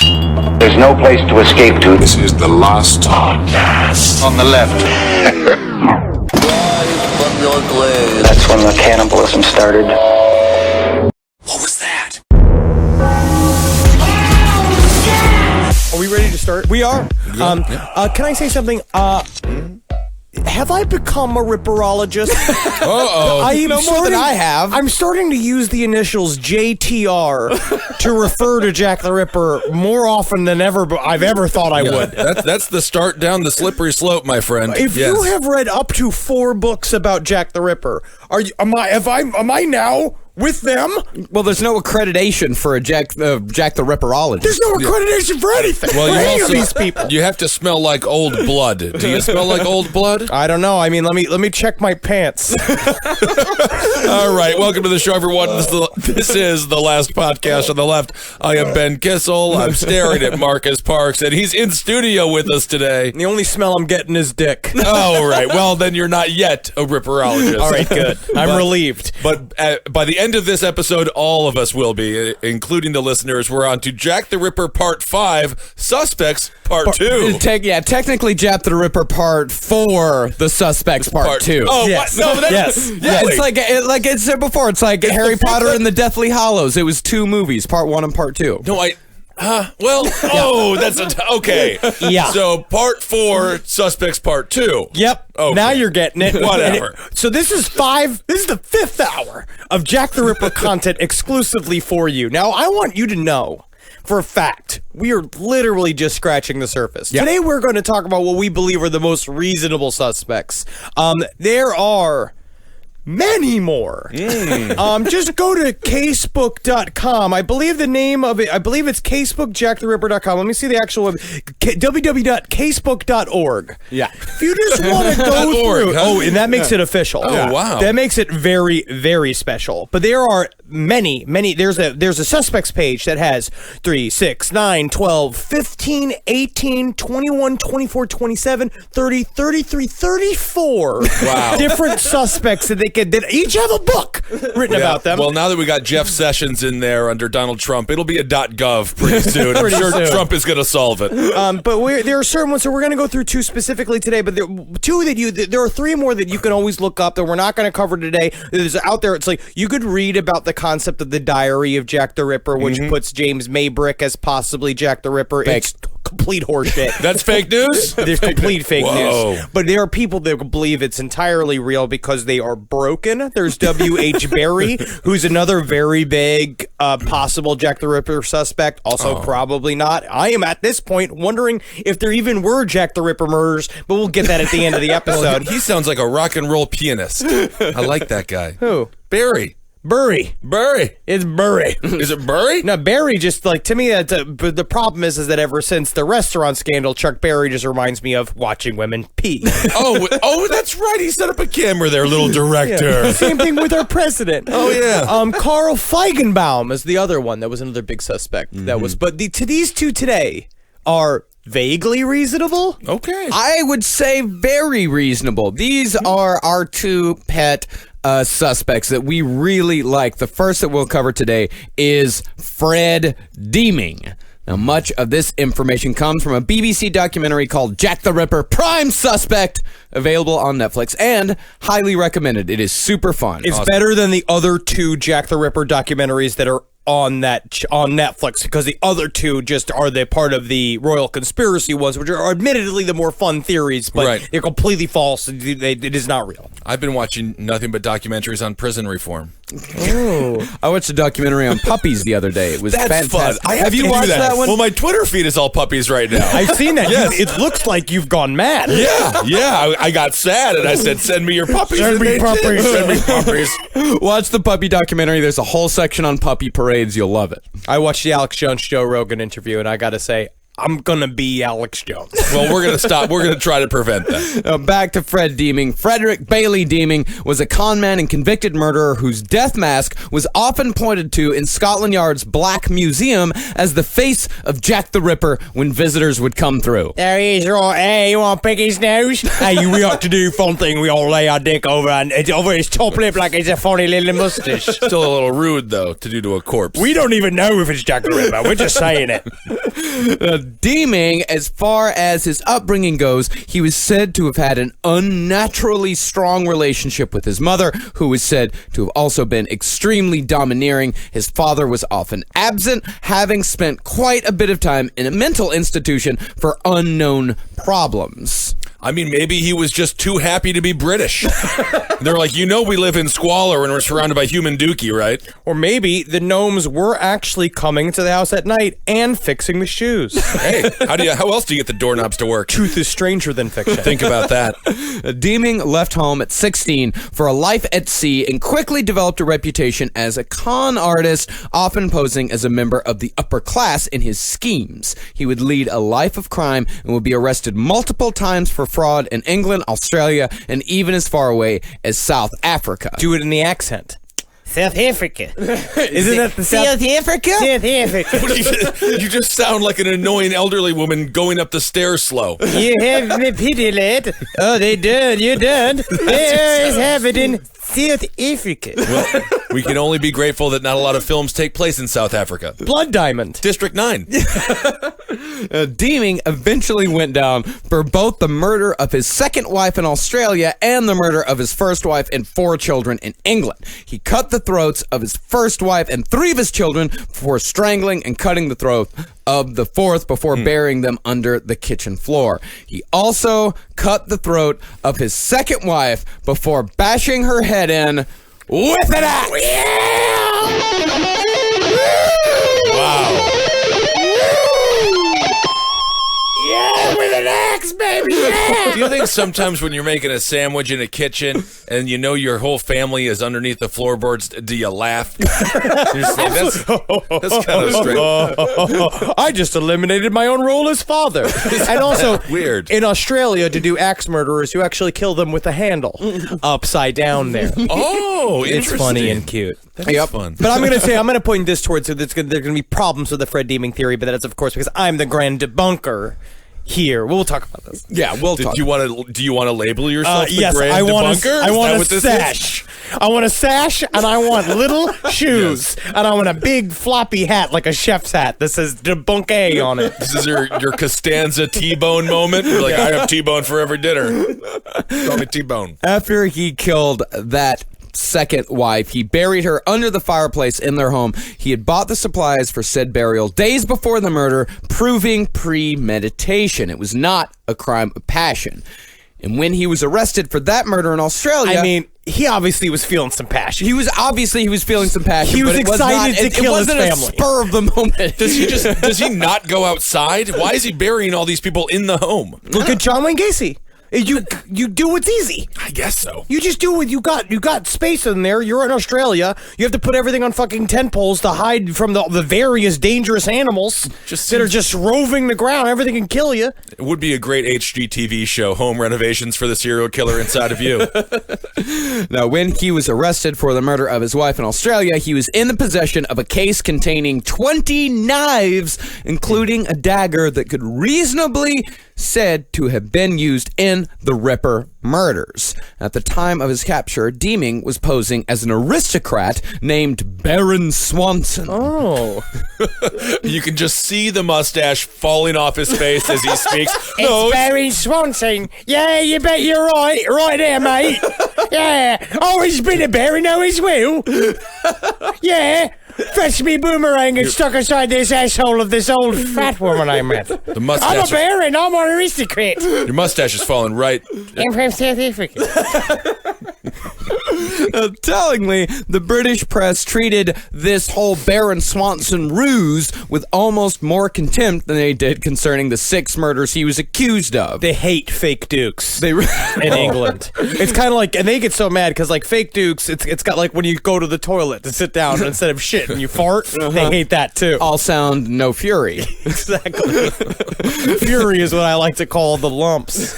There's no place to escape to. This is the last podcast. On the left. That's when the cannibalism started. What was that? Are we ready to start? We are. Can I say something? Have I become a ripperologist? Uh-oh. More than I have. I'm starting to use the initials JTR to refer to Jack the Ripper more often than I've ever thought I would. That's the start down the slippery slope, my friend. If you have read up to 4 books about Jack the Ripper, am I now with them? Well, there's no accreditation for a Jack the Ripperologist. There's no accreditation for anything. Well, for you any also, of these people. You have to smell like old blood. Do you smell like old blood? I don't know. I mean, let me check my pants. All right, welcome to the show, everyone. This is the last podcast on the left. I am Ben Kissel. I'm staring at Marcus Parks, and he's in studio with us today. The only smell I'm getting is dick. Oh, right. Well, then you're not yet a Ripperologist. All right, good. I'm relieved. But by the end of this episode, all of us will be, including the listeners. We're on to Jack the Ripper Part 5, Suspects Part 2. Technically Jack the Ripper Part 4, The Suspects Part 2. Oh, Yes. what? No, Yes. Yeah, it's like it said before. It's like Harry Potter and the Deathly Hallows. It was 2 movies, Part 1 and Part 2. No, that's okay. Yeah. So Part 4, Suspects Part 2. Yep. Okay. Now you're getting it. Whatever. So this is the 5th hour of Jack the Ripper content exclusively for you. Now, I want you to know for a fact, we are literally just scratching the surface. Yep. Today we're going to talk about what we believe are the most reasonable suspects. There are many more. Just go to casebook.com. I believe the name of it, it's casebookjacktheripper.com. Let me see the actual web. www.casebook.org. Yeah. If you just want to go through. Huh? And that makes it official. Oh, wow. That makes it very, very special. But there are many. There's a suspects page that has 3, 6, 9, 12, 15, 18, 21, 24, 27, 30, 33, 34 different suspects that each have a book written about them. Well, now that we got Jeff Sessions in there under Donald Trump, it'll be a .gov pretty soon. I'm sure Trump is going to solve it. But there are certain ones, so we're going to go through 2 specifically today, but there are 3 more that you can always look up that we're not going to cover today. There's out there, it's like, you could read about the concept of the Diary of Jack the Ripper, which puts James Maybrick as possibly Jack the Ripper. It's complete horseshit. That's fake news? There's complete fake Whoa. news. But there are people that believe it's entirely real because they are broken. There's W.H. Berry, who's another very big possible Jack the Ripper suspect. Also, probably not. I am at this point wondering if there even were Jack the Ripper murders, but we'll get that at the end of the episode. He sounds like a rock and roll pianist. I like that guy. Who? Barry. Burry. It's Burry. Is it Burry? No, Barry just, like, to me, but the problem is that ever since the restaurant scandal, Chuck Berry just reminds me of watching women pee. Oh, that's right. He set up a camera there, little director. Yeah. Same thing with our president. Oh, yeah. Carl Feigenbaum is the other one. That was another big suspect. But these 2 today are vaguely reasonable. Okay. I would say very reasonable. These are our 2 pet suspects that we really like. The first that we'll cover today is Fred Deeming. Now, much of this information comes from a BBC documentary called Jack the Ripper Prime Suspect, available on Netflix, and highly recommended. It is super fun. It's better than the other 2 Jack the Ripper documentaries that are on Netflix, because the other 2 just are the part of the Royal Conspiracy ones, which are admittedly the more fun theories, but they're completely false. It is not real. I've been watching nothing but documentaries on prison reform. Oh, I watched a documentary on puppies the other day. It was fantastic. Fun. Have you watched that one? Well, my Twitter feed is all puppies right now. I've seen that. Yes. It looks like you've gone mad. Yeah. I got sad and I said, "Send me your puppies." Send me puppies. Send me puppies. Watch the puppy documentary. There's a whole section on puppy parades. You'll love it. I watched the Alex Jones Joe Rogan interview, and I gotta say, I'm gonna be Alex Jones. Well, we're gonna stop. We're gonna try to prevent that. Back to Fred Deeming. Frederick Bailey Deeming was a con man and convicted murderer whose death mask was often pointed to in Scotland Yard's Black Museum as the face of Jack the Ripper when visitors would come through. There he is, right. Hey, you want to pick his nose? Hey, we ought to do fun thing. We all lay our dick over his top lip like it's a funny little mustache. Still a little rude though to do to a corpse. We don't even know if it's Jack the Ripper. We're just saying it. Deeming, as far as his upbringing goes, he was said to have had an unnaturally strong relationship with his mother, who was said to have also been extremely domineering. His father was often absent, having spent quite a bit of time in a mental institution for unknown problems. I mean, maybe he was just too happy to be British. They're like, we live in squalor and we're surrounded by human dookie, right? Or maybe the gnomes were actually coming to the house at night and fixing the shoes. Hey, how else do you get the doorknobs to work? Truth is stranger than fiction. Think about that. Deeming left home at 16 for a life at sea and quickly developed a reputation as a con artist, often posing as a member of the upper class in his schemes. He would lead a life of crime and would be arrested multiple times for fraud in England, Australia, and even as far away as South Africa. Do it in the accent. South Africa. Isn't that the South Africa? South Africa. You just sound like an annoying elderly woman going up the stairs slow. You have me pity, lad. Oh, they done. You done. There is happening. South Africa. Well, we can only be grateful that not a lot of films take place in South Africa. Blood Diamond. District 9. Deeming eventually went down for both the murder of his second wife in Australia and the murder of his first wife and 4 children in England. He cut the throats of his first wife and 3 of his children before strangling and cutting the throat of the 4th before burying them under the kitchen floor. He also cut the throat of his second wife before bashing her head in with an axe. Wow. Yeah, with an axe, baby. Yeah. Do you think sometimes when you're making a sandwich in a kitchen and your whole family is underneath the floorboards, do you laugh? You're just like, that's kind of strange. I just eliminated my own role as father. And also, weird. In Australia, to do axe murderers, you actually kill them with a handle upside down there. Oh, It's interesting. funny and cute. That's fun. But I'm going to point this towards, so there's going to be problems with the Fred Deeming theory, but that's, of course, because I'm the grand debunker here. We'll talk about this. Yeah, we'll talk. Do you want to label yourself the Yes, grand I want debunker? I Is want that a what this sash. I want a sash, and I want little shoes, and I want a big floppy hat like a chef's hat that says Debunk A on it. This is your Costanza T-Bone moment? You're like, I have T-Bone for every dinner. Call me T-Bone. After he killed that second wife, he buried her under the fireplace in their home. He had bought the supplies for said burial days before the murder, proving premeditation. It was not a crime of passion. And when he was arrested for that murder in Australia, I mean, he obviously was feeling some passion. he was feeling some passion. He was but it excited to it kill his wasn't family. a spur of the moment. Does he not go outside? Why is he burying all these people in the home? Look at John Wayne Gacy. You do what's easy. I guess so. You just do what you got. You got space in there. You're in Australia. You have to put everything on fucking tent poles to hide from the various dangerous animals that are just roving the ground. Everything can kill you. It would be a great HGTV show, Home Renovations for the Serial Killer Inside of You. Now, when he was arrested for the murder of his wife in Australia, he was in the possession of a case containing 20 knives, including a dagger that could reasonably said to have been used in the Ripper murders. At the time of his capture, Deeming was posing as an aristocrat named Baron Swanson. Oh. You can just see the mustache falling off his face as he speaks. It's Barry Swanson. Yeah, you bet you're right. Right there, mate. Yeah. Always been a Barry, always will. Yeah. Fetch me boomerang and stuck inside this asshole of this old fat woman I met. The I'm a mustache. Baron. I'm an aristocrat. Your mustache is falling right. I'm from South Africa. Tellingly, the British press treated this whole Baron Swanson ruse with almost more contempt than they did concerning the 6 murders he was accused of. They hate fake dukes They in England. It's kind of like, and they get so mad because like fake dukes, it's got like when you go to the toilet to sit down instead of shit and you fart. They hate that too. all sound, no fury. Exactly. Fury is what I like to call the lumps.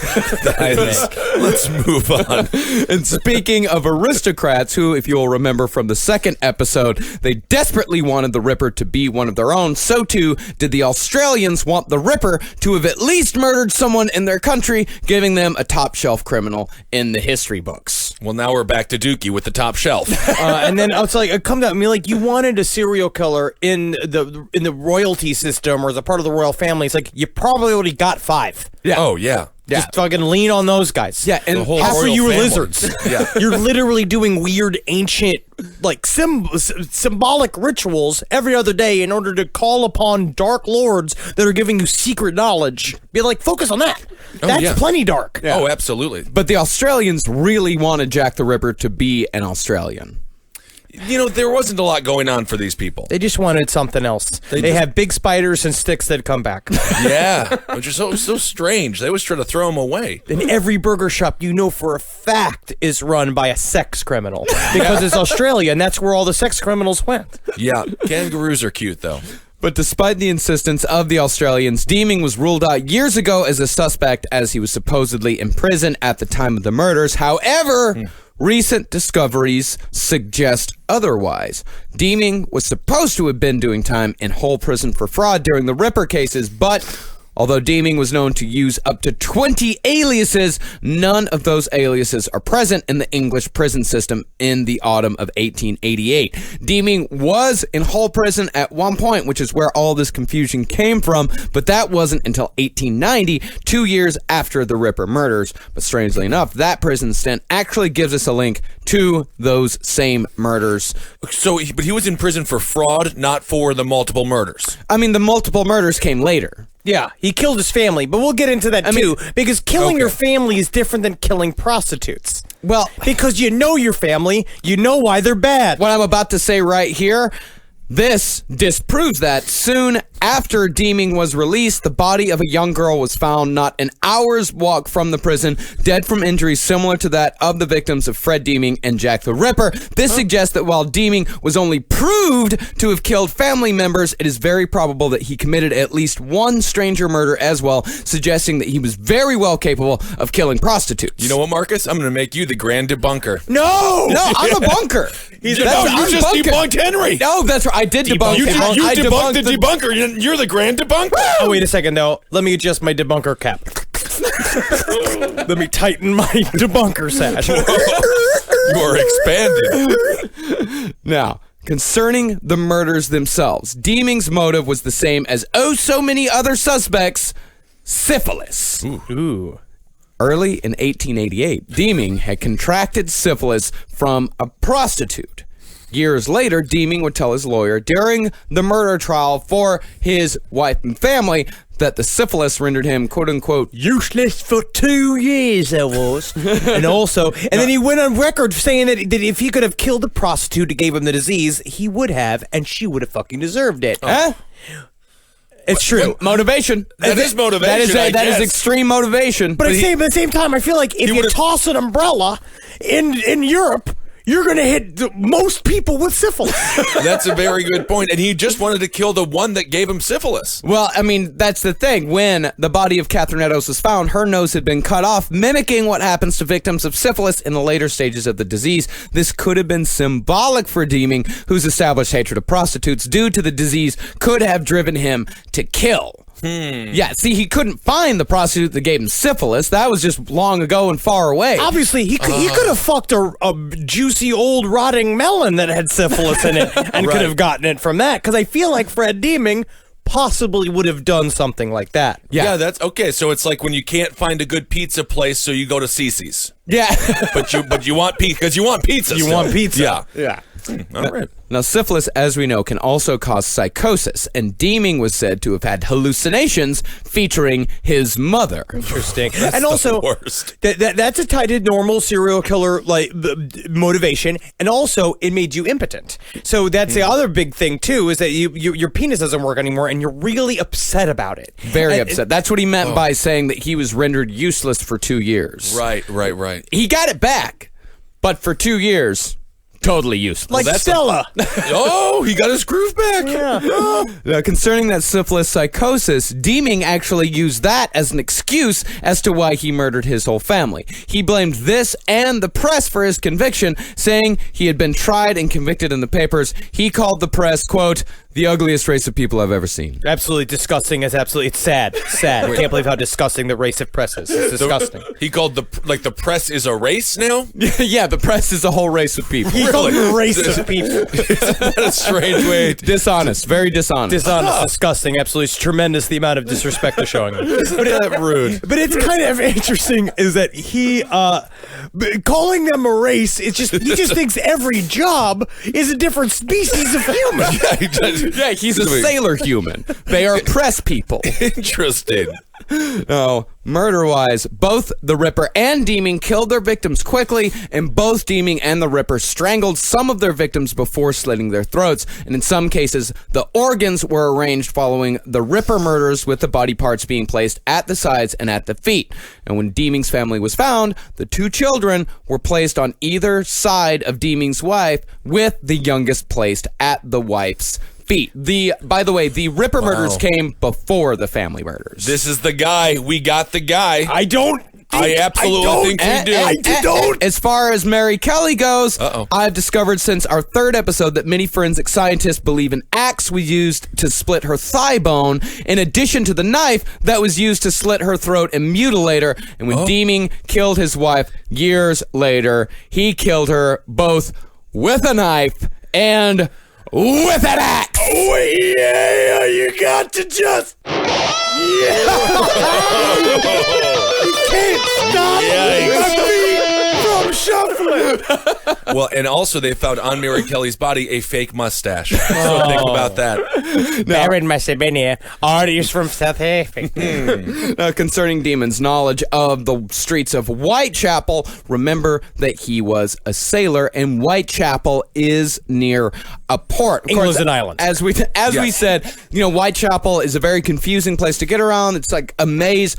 Let's move on. And speaking of aristocrats, who, if you'll remember from the second episode, they desperately wanted the Ripper to be one of their own, so too did the Australians want the Ripper to have at least murdered someone in their country, giving them a top-shelf criminal in the history books. Well, now we're back to Dookie with the top shelf. And then it's like it comes out. I mean, like you wanted a serial killer in the royalty system or as a part of the royal family. It's like you probably already got 5. Yeah. Oh, yeah. Just fucking lean on those guys. Yeah, and The whole half of royal you are family. lizards. Yeah. You're literally doing weird ancient like symbolic rituals every other day in order to call upon dark lords that are giving you secret knowledge. Be like, focus on that. That's yeah. plenty dark. Oh, absolutely. But the Australians really wanted Jack the Ripper to be an Australian. You know, there wasn't a lot going on for these people. They just wanted something else. They have big spiders and sticks that come back. Yeah, which is so strange. They always try to throw them away. And every burger shop you know for a fact is run by a sex criminal because it's Australia and that's where all the sex criminals went. Yeah, kangaroos are cute, though. But despite the insistence of the Australians, Deeming was ruled out years ago as a suspect as he was supposedly in prison at the time of the murders. However, recent discoveries suggest otherwise. Deeming was supposed to have been doing time in Hull prison for fraud during the Ripper cases, but although Deeming was known to use up to 20 aliases, none of those aliases are present in the English prison system in the autumn of 1888. Deeming was in Hull prison at one point, which is where all this confusion came from, but that wasn't until 1890, 2 years after the Ripper murders. But strangely enough, that prison stint actually gives us a link to those same murders. So, but he was in prison for fraud, not for the multiple murders. I mean, the multiple murders came later. Yeah, he killed his family, but we'll get into that too, because killing your family is different than killing prostitutes. Well, Because you know your family, you know why they're bad. what I'm about to say right here, this disproves that. Soon after Deeming was released, the body of a young girl was found not an hour's walk from the prison, dead from injuries similar to that of the victims of Fred Deeming and Jack the Ripper. This suggests that while Deeming was only proved to have killed family members, it is very probable that he committed at least one stranger murder as well, suggesting that he was very well capable of killing prostitutes. You know what, Marcus? I'm going to make you the grand debunker. No! No, I'm a bunker. You just debunked Henry. No, that's right. I did debunk You him. I debunked the debunker. You're the grand debunker. Oh, wait a second, though. Let me adjust my debunker cap. Let me tighten my debunker sash. You are expanding. Now, concerning the murders themselves, Deeming's motive was the same as so many other suspects: syphilis. Ooh. Early in 1888, Deeming had contracted syphilis from a prostitute. Years later, Deeming would tell his lawyer during the murder trial for his wife and family that the syphilis rendered him, quote-unquote, Useless for 2 years, I was. And then he went on record saying that if he could have killed a prostitute who gave him the disease, he would have, and she would have fucking deserved it. Huh? It's true. Motivation. That is motivation, That I is guess. extreme motivation. But at the same time, I feel like if you would've- toss an umbrella in Europe, you're going to hit most people with syphilis. That's a very good point. And he just wanted to kill the one that gave him syphilis. Well, I mean, that's the thing. When the body of Catherine Eddowes was found, her nose had been cut off, mimicking what happens to victims of syphilis in the later stages of the disease. This could have been symbolic for Deeming, whose established hatred of prostitutes due to the disease could have driven him to kill. Yeah, see, he couldn't find the prostitute that gave him syphilis. That was just long ago and far away. Obviously, he could have fucked a juicy old rotting melon that had syphilis in it and could have gotten it from that. Because I feel like Fred Deeming possibly would have done something like that. Yeah, that's okay. So it's like when you can't find a good pizza place, so you go to Cece's. Yeah. But you want pizza because you want pizza. You still. want pizza. Yeah. Yeah. All right. Now, syphilis, as we know, can also cause psychosis, and Deeming was said to have had hallucinations featuring his mother. Interesting. And also, worst. that's a tied to normal serial killer motivation, and also it made you impotent. So that's the other big thing too, is that your penis doesn't work anymore, and you're really upset about it. Very upset. That's what he meant by saying that he was rendered useless for 2 years. Right. He got it back, but for 2 years, totally useless. Like Stella. Oh, he got his groove back. Now, concerning that syphilis psychosis, Deeming actually used that as an excuse as to why he murdered his whole family. He blamed this and the press for his conviction, saying he had been tried and convicted in the papers. He called the press, quote, the ugliest race of people I've ever seen. Absolutely disgusting. It's sad. Sad. I can't believe how disgusting the race of press is. It's disgusting. He called the press is a race now? Yeah, the press is a whole race of people. He called them racist people. That's a strange way. Dishonest. Very dishonest. Dishonest, disgusting. Absolutely, it's tremendous the amount of disrespect they're showing them. But that rude. But it's kind of interesting is that he calling them a race. He just thinks every job is a different species of human. Yeah, he's a sailor human. They are press people. Interesting. No, murder-wise, both the Ripper and Deeming killed their victims quickly, and both Deeming and the Ripper strangled some of their victims before slitting their throats, and in some cases, the organs were arranged following the Ripper murders, with the body parts being placed at the sides and at the feet. And when Deeming's family was found, the 2 children were placed on either side of Deeming's wife, with the youngest placed at the wife's feet. By the way, the Ripper murders came before the family murders. This is the guy. We got the guy. I absolutely think we do. I don't. As far as Mary Kelly goes, I've discovered since our 3rd episode that many forensic scientists believe an axe was used to split her thigh bone, in addition to the knife that was used to slit her throat and mutilate her. And when Deeming killed his wife years later, he killed her both with a knife and with an axe. Oh, yeah, you got to just... Yeah. You can't stop my feet from shuffling. Well, and also they found on Mary Kelly's body a fake mustache. So think about that. Baron must have been here. Artists from South Africa. Concerning Demon's knowledge of the streets of Whitechapel, remember that he was a sailor, and Whitechapel is near a port. Of England's course, an island. As we said, Whitechapel is a very confusing place to get around. It's like a maze.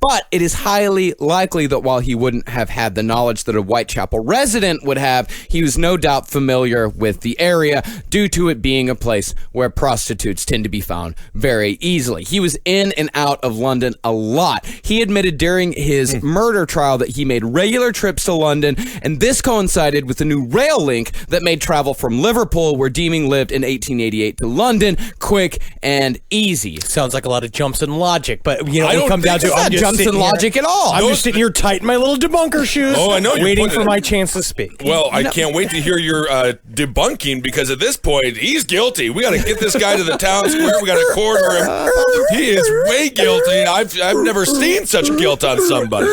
But it is highly likely that while he wouldn't have had the knowledge that a Whitechapel resident would have, he was no doubt familiar with the area due to it being a place where prostitutes tend to be found very easily. He was in and out of London a lot. He admitted during his murder trial that he made regular trips to London, and this coincided with the new rail link that made travel from Liverpool, where Deeming lived in 1888, to London quick and easy. Sounds like a lot of jumps in logic, but we don't come down think to so. I'm just Jumps in sitting here- logic at all. I'm just sitting here tight in my little debunker shoes. Oh, I know you're waiting putting for it- my chance to speak. Well, I can't wait to hear your debunking, because at this point, he's guilty. We got to get this guy to the town square. We got to corner him. He is way guilty. I've never seen such guilt on somebody.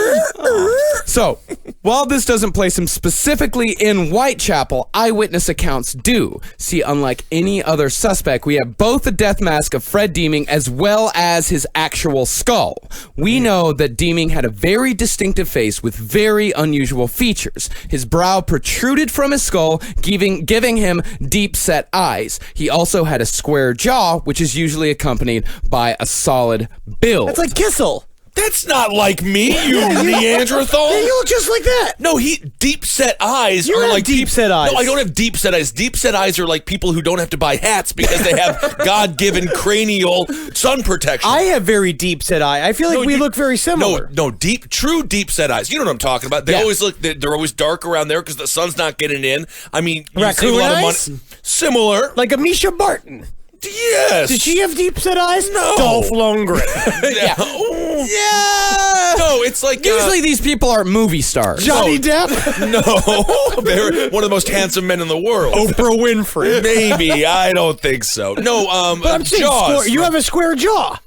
So, while this doesn't place him specifically in Whitechapel, eyewitness accounts do. See, unlike any other suspect, we have both the death mask of Fred Deeming as well as his actual skull. We know that Deeming had a very distinctive face with very unusual features. His brow protruded from his skull, giving him deep-set eyes. He also had a square jaw, which is usually accompanied by a solid build. It's like Kissel. That's not like me, you Neanderthal. You look just like that. No, deep set eyes You are have like deep-set eyes. No, I don't have deep set eyes. Deep set eyes are like people who don't have to buy hats because they have God-given cranial sun protection. I have very deep set eye. I feel like we look very similar. No, true deep set eyes. You know what I'm talking about. They always look. They're always dark around there because the sun's not getting in. I mean, you save a lot of eyes? money. Similar. Like a Misha Barton. Yes. Did she have deep set eyes? No. Dolph Lundgren. Yeah. Yeah. No, it's like Usually these people are movie stars. Johnny Depp. No, they're one of the most handsome men in the world. Oprah Winfrey. Maybe. I don't think so. No, But I'm saying Jaws. you have a square jaw.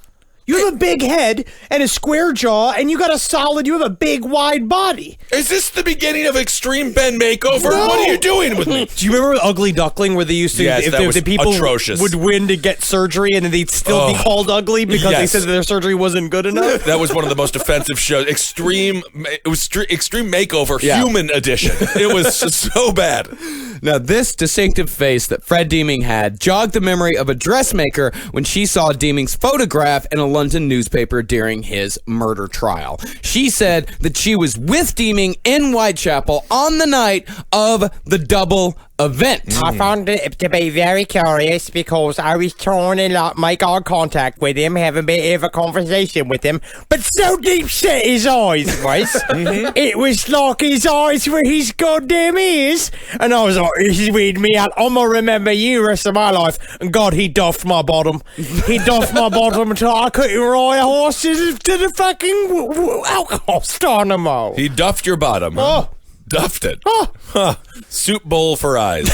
You have a big head and a square jaw, and you have a big, wide body. Is this the beginning of Extreme Ben Makeover? No. What are you doing with me? Do you remember Ugly Duckling, where they used to, Yes, that was the people atrocious. would win to get surgery, and they'd still be called ugly because they Yes. said that their surgery wasn't good enough? That was one of the most offensive shows. Extreme Makeover, Human Edition. It was just so bad. Now, this distinctive face that Fred Deeming had jogged the memory of a dressmaker when she saw Deeming's photograph in a London newspaper during his murder trial. She said that she was with Deeming in Whitechapel on the night of the double event. I found it to be very curious because I was trying to make eye contact with him, have a bit of a conversation with him, but so deep set his eyes was. It was like his eyes were his goddamn ears. And I was like, he's weeding me out. I'm gonna remember you the rest of my life. And God, he doffed my bottom. He doffed my bottom until I couldn't ride a horse to the fucking alcohol stand no more. He duffed your bottom. Oh. Duffed it. Oh. Huh. Soup bowl for eyes.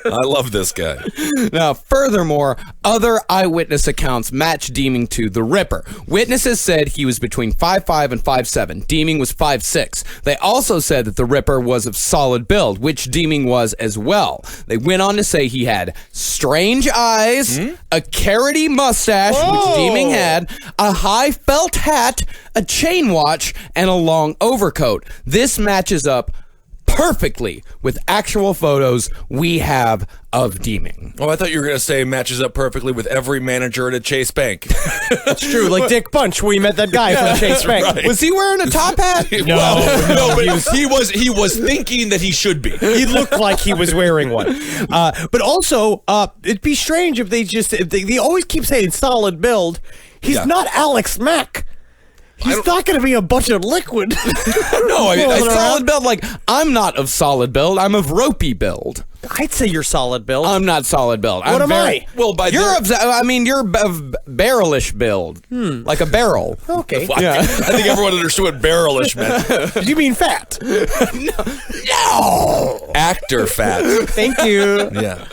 I love this guy. Now, furthermore, other eyewitness accounts match Deeming to the Ripper. Witnesses said he was between 5'5" and 5'7". Deeming was 5'6". They also said that the Ripper was of solid build, which Deeming was as well. They went on to say he had strange eyes, a carroty mustache, which Deeming had, a high felt hat, a chain watch, and a long overcoat. This matches up perfectly with actual photos we have of Deeming. Oh, I thought you were going to say matches up perfectly with every manager at a Chase Bank. It's true, like Dick Bunch, we met that guy from Chase Bank. Right. Was he wearing a top hat? No, but he was thinking that he should be. He looked like he was wearing one. But also, it'd be strange if they always keep saying solid build. He's not Alex Mack. He's not going to be a bunch of liquid. No, A solid build, like, I'm not of solid build, I'm of ropey build. I'd say you're solid build. I'm not solid build. What am I? Well, by You're their- you're of barrelish build. Like a barrel. Okay. I think everyone understood what barrelish meant. You mean fat? No! Actor fat. Thank you. Yeah.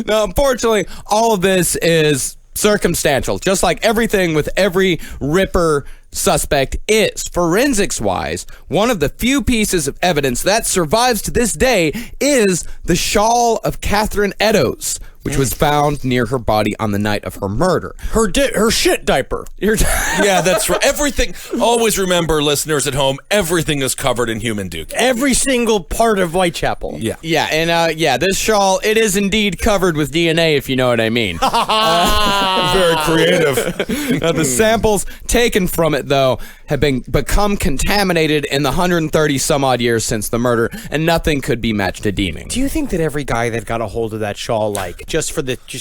Now, unfortunately, all of this is circumstantial, just like everything with every Ripper suspect is. Forensics-wise, one of the few pieces of evidence that survives to this day is the shawl of Catherine Eddowes, which was found near her body on the night of her murder. Her shit diaper. Yeah, that's right. Everything. Always remember, listeners at home, everything is covered in human duke. Every single part of Whitechapel. Yeah. Yeah, and this shawl, it is indeed covered with DNA, if you know what I mean. Very creative. Now, the samples taken from it, though, have become contaminated in the 130 some odd years since the murder, and nothing could be matched to Deeming. Do you think that every guy that got a hold of that shawl, just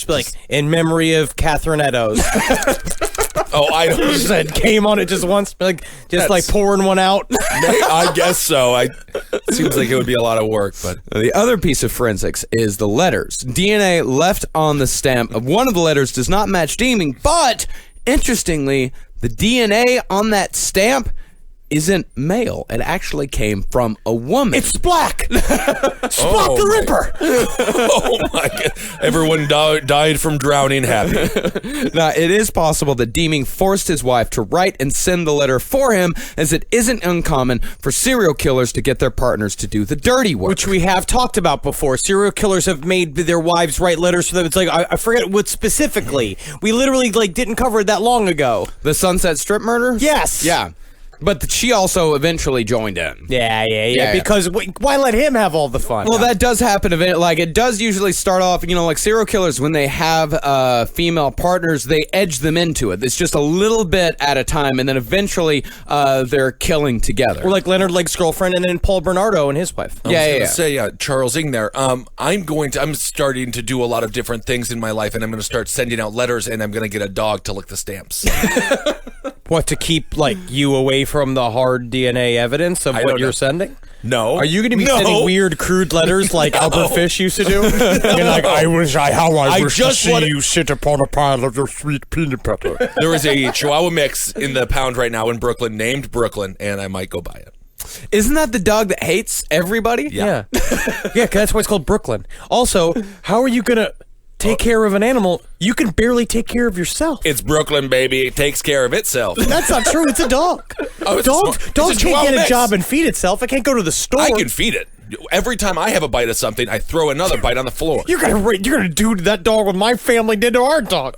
be like, in memory of Catherine Eddowes, Oh, I don't. said came on it just once, like pouring one out? I guess so. Seems like it would be a lot of work, but The other piece of forensics is the letters. DNA left on the stamp of one of the letters does not match Deeming, but interestingly, the DNA on that stamp isn't male. It actually came from a woman. It's Black. Spock the Ripper. oh my god, everyone died from drowning happy. Now, it is possible that Deeming forced his wife to write and send the letter for him, as it isn't uncommon for serial killers to get their partners to do the dirty work. Which we have talked about before. Serial killers have made their wives write letters for them. It's like, I forget what specifically. We literally didn't cover it that long ago. The Sunset Strip murder? Yes. Yeah. But she also eventually joined in. Yeah. Because why let him have all the fun? Well, that does happen. It does usually start off, like serial killers, when they have female partners, they edge them into it. It's just a little bit at a time, and then eventually they're killing together. Or like Leonard Lake's girlfriend, and then Paul Bernardo and his wife. Yeah. Say Charles Ng there. I'm starting to do a lot of different things in my life, and I'm going to start sending out letters, and I'm going to get a dog to lick the stamps. What, to keep you away from the hard DNA evidence of what don't you're know. sending? No. Are you going to be No. sending weird, crude letters like Albert Fish used to do? You're like, I wish just to see wanna- you sit upon a pile of your sweet peanut butter. There is a Chihuahua mix in the pound right now in Brooklyn named Brooklyn, and I might go buy it. Isn't that the dog that hates everybody? Yeah. Yeah, 'cause that's why it's called Brooklyn. Also, how are you going to take care of an animal, you can barely take care of yourself. It's Brooklyn, baby. It takes care of itself. That's not true. It's a dog. Oh, it's Dogs a can't Chihuahua get a mix. job and feed itself. It can't go to the store. I can feed it. Every time I have a bite of something, I throw another bite on the floor. You're gonna do that dog what my family did to our dog.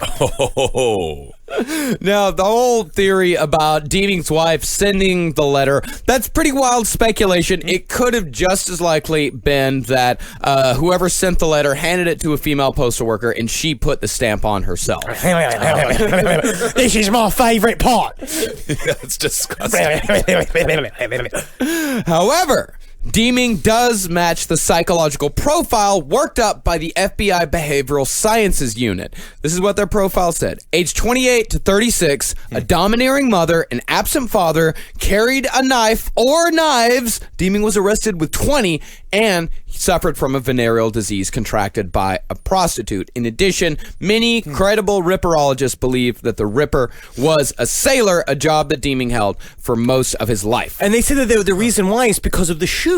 Oh. Now, the whole theory about Deeming's wife sending the letter, that's pretty wild speculation. It could have just as likely been that whoever sent the letter handed it to a female postal worker and she put the stamp on herself. This is my favorite part. That's disgusting. However, Deeming does match the psychological profile worked up by the FBI Behavioral Sciences Unit. This is what their profile said. Age 28 to 36, a domineering mother, an absent father, carried a knife or knives. Deeming was arrested with 20, and he suffered from a venereal disease contracted by a prostitute. In addition, many credible ripperologists believe that the Ripper was a sailor, a job that Deeming held for most of his life. And they say that the reason why is because of the shoes.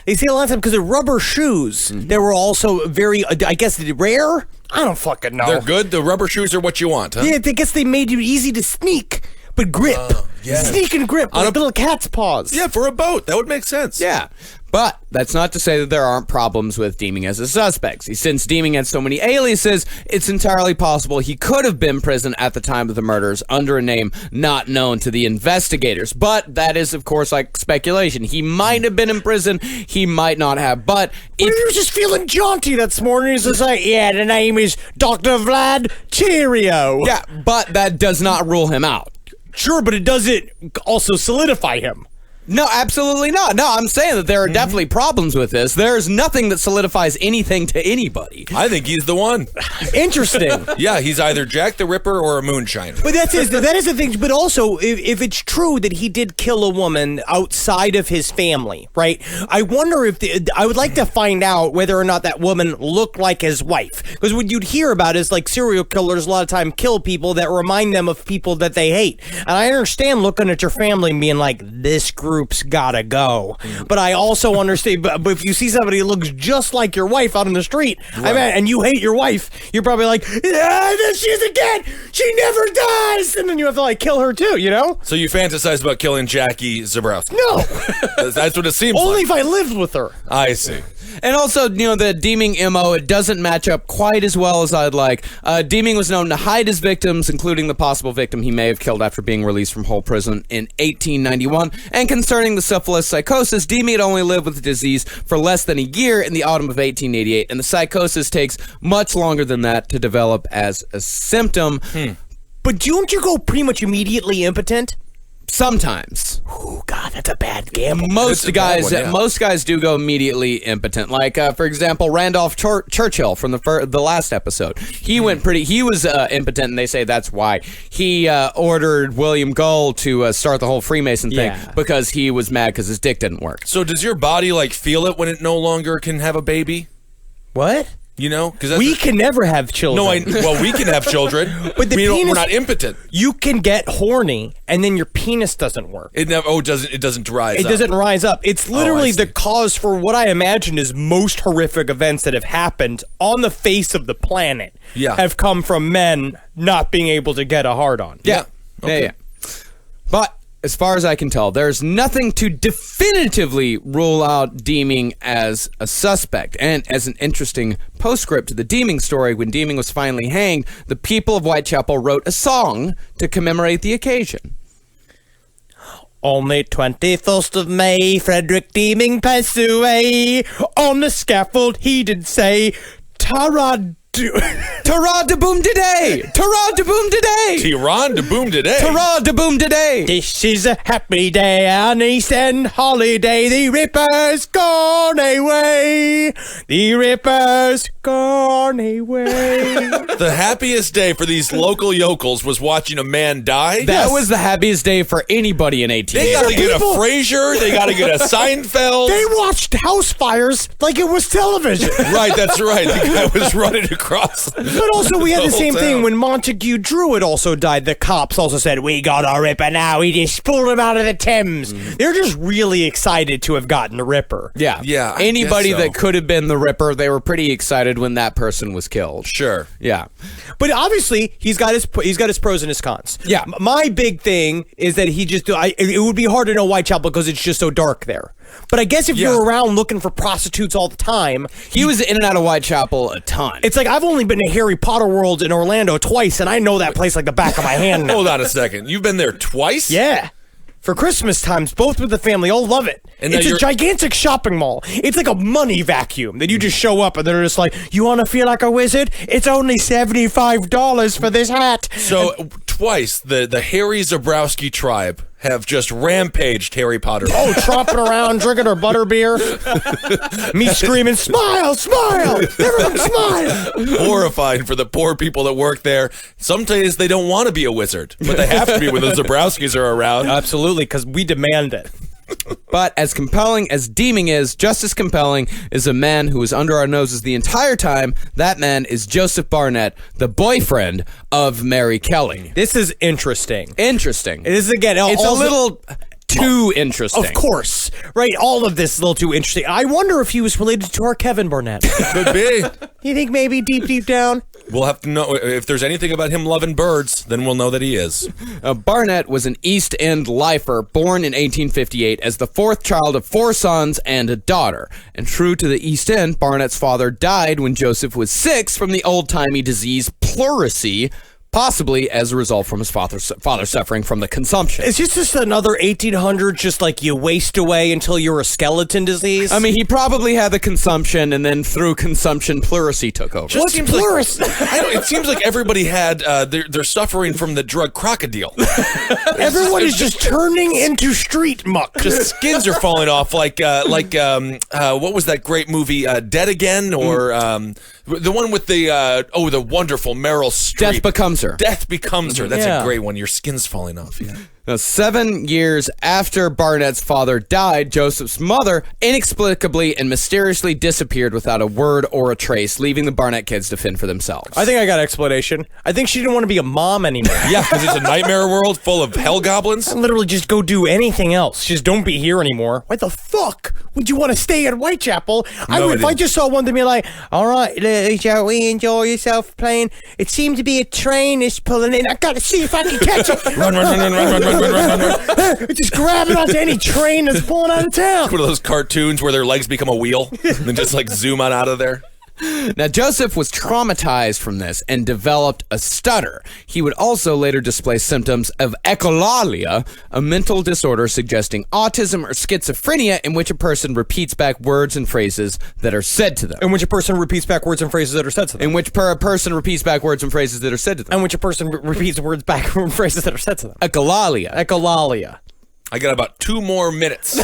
They say a lot of times because of rubber shoes. They were also very, I guess, rare. I don't fucking know. They're good. The rubber shoes are what you want, huh? Yeah, I guess they made you easy to sneak, but grip. yeah. Sneak and grip, like little cat's paws. Yeah, for a boat. That would make sense. Yeah, but that's not to say that there aren't problems with Deeming as a suspect. Since Deeming had so many aliases, it's entirely possible he could have been present at the time of the murders under a name not known to the investigators. But that is, of course, like speculation. He might have been in prison. He might not have. But He was just feeling jaunty this morning. He's just like, yeah, the name is Dr. Vlad Cheerio. yeah, but that does not rule him out. Sure, but it doesn't also solidify him. No, absolutely not. No, I'm saying that there are definitely problems with this. There's nothing that solidifies anything to anybody. I think he's the one. Interesting. Yeah, he's either Jack the Ripper or a moonshiner. But that is the thing. But also, if it's true that he did kill a woman outside of his family, right? I wonder if I would like to find out whether or not that woman looked like his wife. Because what you'd hear about is like serial killers a lot of time kill people that remind them of people that they hate. And I understand looking at your family and being like, this group's gotta go. But I also understand. But if you see somebody who looks just like your wife out in the street, I mean, and you hate your wife, you're probably like, yeah, there she is again. She never dies. And then you have to like kill her too, you know? So you fantasized about killing Jackie Zabrowski. No, That's what it seems only like. if I lived with her. I see. And also, the Deeming MO, it doesn't match up quite as well as I'd like. Deeming was known to hide his victims, including the possible victim he may have killed after being released from Hull Prison in 1891. And concerning the syphilis psychosis, Deeming had only lived with the disease for less than a year in the autumn of 1888, and the psychosis takes much longer than that to develop as a symptom. But don't you go pretty much immediately impotent? Sometimes. Oh God, that's a bad gamble. Most It's a bad guys, one, yeah. most guys do go immediately impotent. Like, for example, Randolph Churchill from the last episode. He went he was impotent, and they say that's why he ordered William Gull to start the whole Freemason thing Yeah. because he was mad because his dick didn't work. So does your body like feel it when it no longer can have a baby? What? You know, because We can never have children. well, we can have children, But the we're penis- not impotent. You can get horny, and then your penis doesn't work. It never. Oh, it doesn't rise. It doesn't rise up. It's literally see. the cause for what I imagine is most horrific events that have happened on the face of the planet. Yeah. Have come from men not being able to get a hard on. Yeah. Okay. Yeah. But as far as I can tell, there's nothing to definitively rule out Deeming as a suspect. And as an interesting postscript to the Deeming story, when Deeming was finally hanged, the people of Whitechapel wrote a song to commemorate the occasion. On the 21st of May, Frederick Deeming passed away. On the scaffold, he did say, "Tara." Ta-ra da boom today! Ta-ra da boom today! Tehran to boom today. Ta-ra da boom today! This is a happy day, an East End holiday. The Ripper's gone away. The Ripper's gone away. The happiest day for these local yokels was watching a man die. That was the happiest day for anybody in 18. They got to get a people- Frasier. They got to get a Seinfeld. They watched house fires like it was television. Right, that's right. The guy was running across. But also, we had the whole same thing town. when Montague Druid also died. The cops also said, "We got our Ripper now. We just pulled him out of the Thames." They're just really excited to have gotten the Ripper. Yeah. Yeah, I Anybody guess so. that could have been the Ripper, they were pretty excited when that person was killed. Sure. Yeah. But obviously, he's got his pros and his cons. Yeah. My big thing is that it would be hard to know Whitechapel because it's just so dark there. But I guess if Yeah. you're around looking for prostitutes all the time, He was in and out of Whitechapel a ton. it's like I've only been to Harry Potter World in Orlando twice, and I know that place like the back of my hand now. Hold on a second. You've been there twice? Yeah. For Christmas times, both with the family, all love it. And now It's a you're- gigantic shopping mall. It's like a money vacuum that you just show up and they're just like, "You want to feel like a wizard? It's only $75 for this hat." So twice the Harry Zabrowski tribe have just rampaged Harry Potter. Oh, tromping around, drinking her butterbeer. Me screaming, "Smile, smile! Everyone smile!" Horrifying for the poor people that work there. Some days they don't want to be a wizard, but they have to be when the Zabrowskis are around. Absolutely, because we demand it. But as compelling as Deeming is, just as compelling is a man who was under our noses the entire time. That man is Joseph Barnett, the boyfriend of Mary Kelly. This is interesting. Interesting. This is, again, It's a all the- little too interesting. Of course, right? All of this is a little too interesting. I wonder if he was related to our Kevin Barnett. Could be. You think maybe deep down? We'll have to know if there's anything about him loving birds, then we'll know that he is. Barnett was an East End lifer born in 1858 as the fourth child of 4 sons and a daughter. And true to the East End, Barnett's father died when Joseph was 6 from the old-timey disease pleurisy, possibly as a result from his father suffering from the consumption. Is this just another 1800, just like you waste away until you're a skeleton disease? I mean, he probably had the consumption, and then through consumption, pleurisy took over. what's seems like- pleuris? It seems like everybody had, they're suffering from the drug crocodile. Everyone is just turning into street muck. Just skins are falling off like what was that great movie, Dead Again? Or the one with the wonderful Meryl Streep. Death Becomes Her. Death Becomes Her. That's Yeah. a great one. Your skin's falling off. Yeah. Now, 7 years after Barnett's father died, Joseph's mother inexplicably and mysteriously disappeared without a word or a trace, leaving the Barnett kids to fend for themselves. I think I got an explanation. I think she didn't want to be a mom anymore. Yeah, because it's a nightmare world full of hell goblins. Literally just go do anything else. Just don't be here anymore. Why the fuck would you want to stay at Whitechapel? I would, if I just saw one to be like, "All right, shall we enjoy yourself playing? It seemed to be a train is pulling in. I gotta see if I can catch it." Run. Just grab it onto any train that's pulling out of town. One of those cartoons where their legs become a wheel and then just like zoom on out of there. Now, Joseph was traumatized from this and developed a stutter. He would also later display symptoms of echolalia, a mental disorder suggesting autism or schizophrenia in which a person repeats back words and phrases that are said to them. In which a person repeats back words and phrases that are said to them. In which a person repeats back words and phrases that are said to them. In which a person repeats words back and phrases that are said to them. Echolalia. Echolalia. I got about 2 more minutes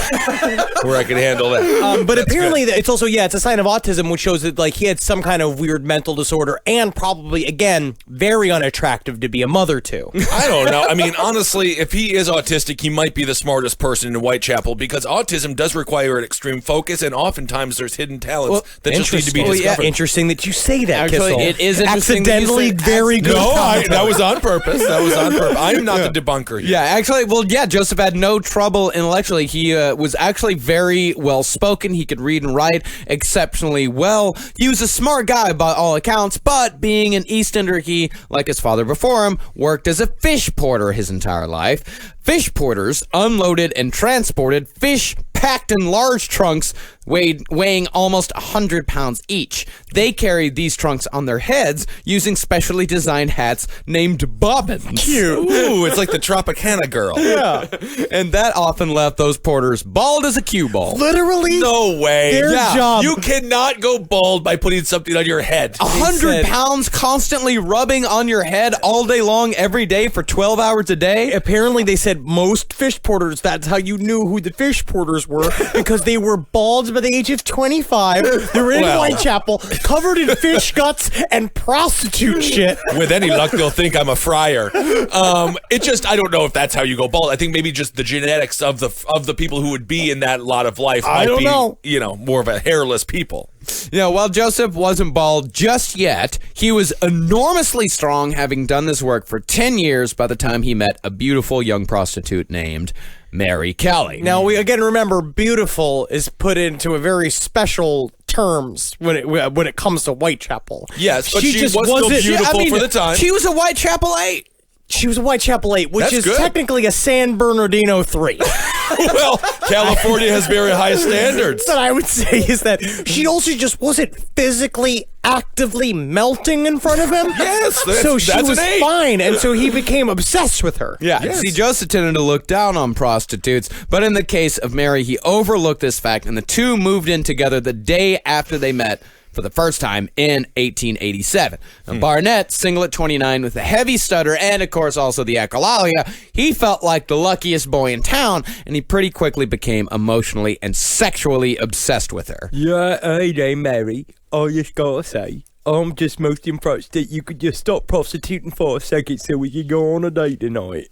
where I can handle that. But apparently, it's also, it's a sign of autism, which shows that, like, he had some kind of weird mental disorder and probably, again, very unattractive to be a mother to. I don't know. I mean, honestly, if he is autistic, he might be the smartest person in Whitechapel because autism does require an extreme focus, and oftentimes there's hidden talents that just need to be discovered. Interesting that you say that, Actually, Kissel. it is interesting that you Accidentally, say- very good. That was on purpose. I'm not the debunker here. Yeah, actually, Joseph had no trouble intellectually. He was actually very well spoken. He could read and write exceptionally well. He was a smart guy by all accounts, but being an East Ender, he, like his father before him, worked as a fish porter his entire life. Fish porters unloaded and transported fish packed in large trunks weighing almost 100 pounds each. They carried these trunks on their heads using specially designed hats named bobbins. Cute. Ooh, it's like the Tropicana girl. Yeah. And that often left those porters bald as a cue ball. Literally, No way. their job. You cannot go bald by putting something on your head. 100 said- pounds constantly rubbing on your head all day long, every day for 12 hours a day. Apparently, they said most fish porters, that's how you knew who the fish porters stars were because they were bald by the age of 25. They were in Well. Whitechapel, covered in fish guts and prostitute shit. With any luck, they'll think I'm a friar. It just, I don't know if that's how you go bald. I think maybe just the genetics of the people who would be in that lot of life might don't be, know. more of a hairless people. While Joseph wasn't bald just yet, he was enormously strong, having done this work for 10 years by the time he met a beautiful young prostitute named Mary Kelly. Now, we again remember beautiful is put into a very special terms when it comes to Whitechapel. Yes, but she just was still wasn't- beautiful for the time. She was a Whitechapel 8. She was a Whitechapel 8, which That's is good. technically a San Bernardino 3. Well, California has very high standards. What I would say is that she also just wasn't physically actively melting in front of him. Yes, so she that's was an 8. fine, and so he became obsessed with her. Yeah, Yes. see, Joseph tended to look down on prostitutes, but in the case of Mary, he overlooked this fact, and the two moved in together the day after they met for the first time in 1887. Now, Barnett, single at 29 with a heavy stutter and, of course, also the echolalia, he felt like the luckiest boy in town, and he pretty quickly became emotionally and sexually obsessed with her. Yeah, hey, Mary. I just gotta say, I'm just most impressed that you could just stop prostituting for a second so we could go on a date tonight.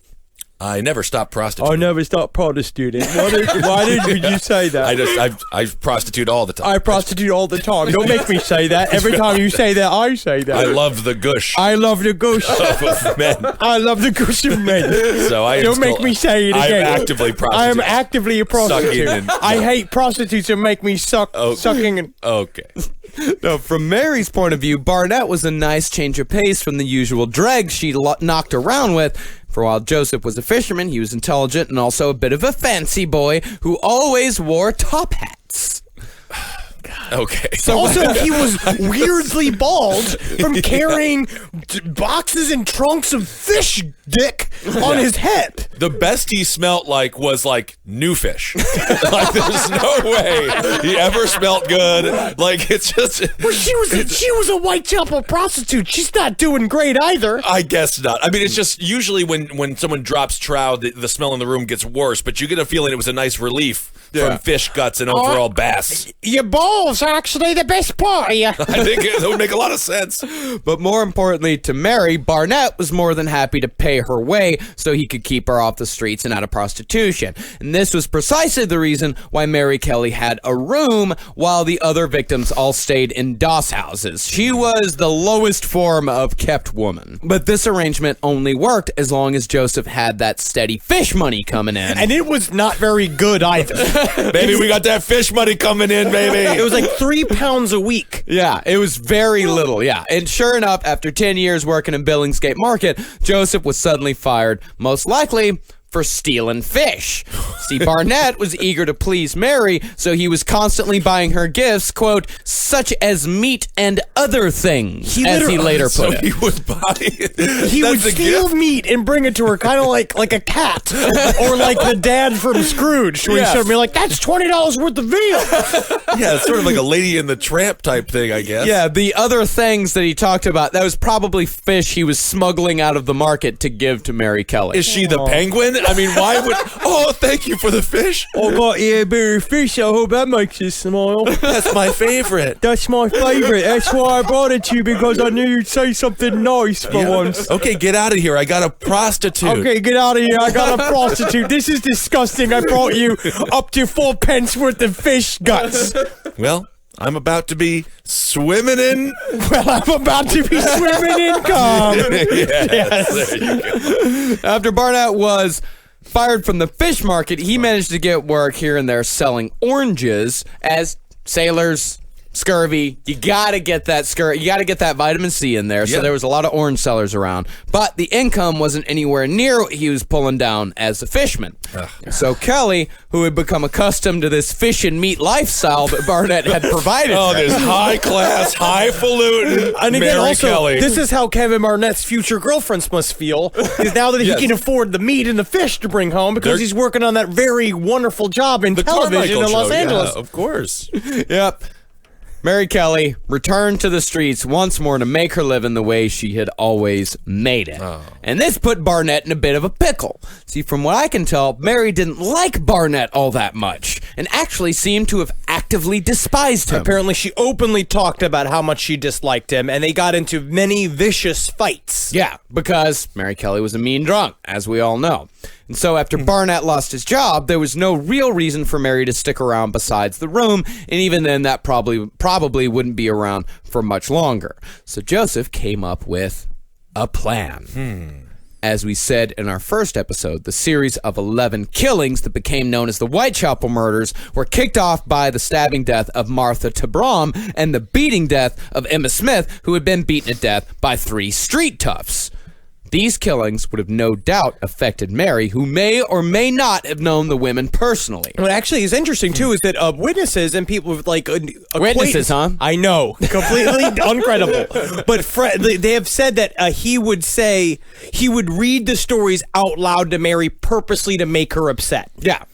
I never stopped I prostituting. never stopped prostituting. Why did you say that? I prostitute all the time. I prostitute all the time. Don't make me say that. Every time you say that, I say that. I love the gush I love the goose. of men. I love the goose of men. So I am Don't make still- me say it I again. am actively prostitute. I am actively a prostitute. Sucking and- I hate prostitutes that make me sucking and... Okay. No, from Mary's point of view, Barnett was a nice change of pace from the usual dregs she knocked around with. For while Joseph was a fisherman, he was intelligent and also a bit of a fancy boy who always wore top hats. Okay. Also, he was weirdly bald from carrying boxes and trunks of fish dick on his head. The best he smelt like was like new fish. Like there's no way he ever smelt good. Like it's just. Well, she was a Whitechapel prostitute. She's not doing great either. I guess not. I mean, it's just usually when someone drops trout, the smell in the room gets worse. But you get a feeling it was a nice relief from fish guts and overall bass. Your balls are actually the best part of you. I think that would make a lot of sense. But more importantly to Mary, Barnett was more than happy to pay her way so he could keep her off the streets and out of prostitution. And this was precisely the reason why Mary Kelly had a room while the other victims all stayed in doss houses. She was the lowest form of kept woman. But this arrangement only worked as long as Joseph had that steady fish money coming in. And it was not very good either. Baby, we got that fish money coming in, baby. It was like £3 a week. Yeah, it was very little, yeah. And sure enough, after 10 years working in Billingsgate Market, Joseph was suddenly fired, most likely for stealing fish. See, Barnett was eager to please Mary, so he was constantly buying her gifts, quote, such as meat and other things, as he later So put it. he would buy. He would That's a steal gift? meat and bring it to her, kind of like a cat, or like the dad from Scrooge, where Yes. he showed me like, "That's $20 worth of veal." Yeah, it's sort of like a Lady in the Tramp type thing, I guess. Yeah, the other things that he talked about, that was probably fish he was smuggling out of the market to give to Mary Kelly. Is she the penguin? I mean, why would? Oh, thank you for the fish. I got you a bit of fish. I hope that makes you smile. That's my favorite. That's my favourite. That's why I brought it to you, because I knew you'd say something nice for once. Okay, get out of here. I got a prostitute. Okay, get out of here. I got a prostitute. This is disgusting. I brought you up to 4 pence worth of fish guts. Well, I'm about to be swimming in. Well, I'm about to be swimming in cum. Yes. There you go. After Barnett was fired from the fish market, he managed to get work here and there selling oranges as sailors. Scurvy, you gotta get that you gotta get that vitamin C in there. So Yeah. there was a lot of orange sellers around, but the income wasn't anywhere near what he was pulling down as a fisherman. So Kelly, who had become accustomed to this fish and meat lifestyle that Barnett had provided, Oh, her, there's high class, highfalutin And again, Mary also, Kelly. this is how Kevin Barnett's future girlfriends must feel. Because now that Yes. he can afford the meat and the fish to bring home, because They're- he's working on that very wonderful job in the television Carmichael in Los show, Angeles. Yeah, of course. yep. Mary Kelly returned to the streets once more to make her living the way she had always made it. And this put Barnett in a bit of a pickle. See, from what I can tell, Mary didn't like Barnett all that much and actually seemed to have actively despised him. Apparently, she openly talked about how much she disliked him, and they got into many vicious fights. Yeah, because Mary Kelly was a mean drunk, as we all know. And so after Barnett lost his job, there was no real reason for Mary to stick around besides the room, and even then that probably wouldn't be around for much longer. So Joseph came up with a plan. As we said in our first episode, the series of 11 killings that became known as the Whitechapel murders were kicked off by the stabbing death of Martha Tabram and the beating death of Emma Smith, who had been beaten to death by 3 street toughs. These killings would have no doubt affected Mary, who may or may not have known the women personally. What actually is interesting, too, is that witnesses and people with, like... Witnesses, huh? I know. Completely uncredible. But they have said that he would read the stories out loud to Mary purposely to make her upset. Yeah.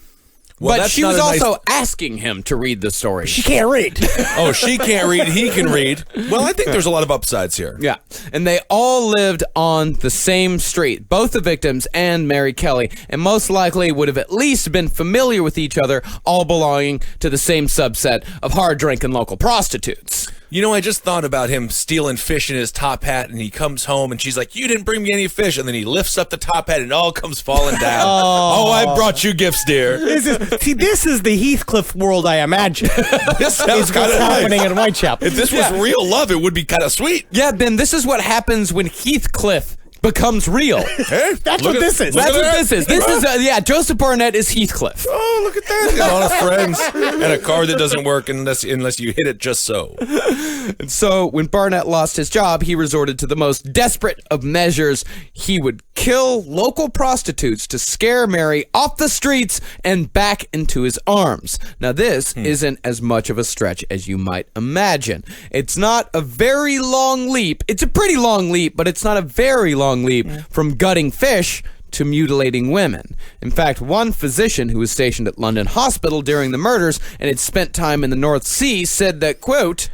Well, but that's she not was a nice- also asking him to read the story. She can't read. Oh, she can't read. He can read. Well, I think there's a lot of upsides here. Yeah, and they all lived on the same street, both the victims and Mary Kelly, and most likely would have at least been familiar with each other, all belonging to the same subset of hard-drinking local prostitutes. You know, I just thought about him stealing fish in his top hat, and he comes home, and she's like, "You didn't bring me any fish," and then he lifts up the top hat, and it all comes falling down. Oh, I brought you gifts, dear. This is the Heathcliff world I imagine. This sounds kind What's of happening nice. in Whitechapel. If this was real love, it would be kind of sweet. Yeah, Ben, this is what happens when Heathcliff becomes real. Hey, That's look what this is. That's look at what that. this is. This is, Joseph Barnett is Heathcliff. Oh, look at that. He's got a lot of friends and a car that doesn't work unless you hit it just so. And so when Barnett lost his job, he resorted to the most desperate of measures. He would kill local prostitutes to scare Mary off the streets and back into his arms. Now, this isn't as much of a stretch as you might imagine. It's not a very long leap. It's a pretty long leap, but it's not a very long leap from gutting fish to mutilating women. In fact, one physician who was stationed at London Hospital during the murders and had spent time in the North Sea said that, quote,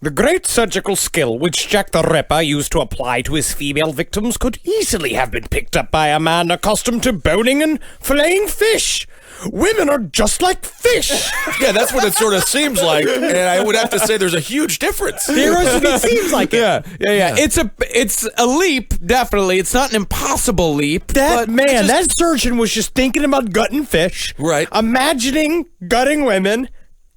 The great surgical skill which Jack the Ripper used to apply to his female victims could easily have been picked up by a man accustomed to boning and filleting fish. Women are just like fish. Yeah, that's what it sort of seems like, and I would have to say there's a huge difference. It seems like it. Yeah. It's a leap, definitely. It's not an impossible leap. That surgeon was just thinking about gutting fish. Right. Imagining gutting women.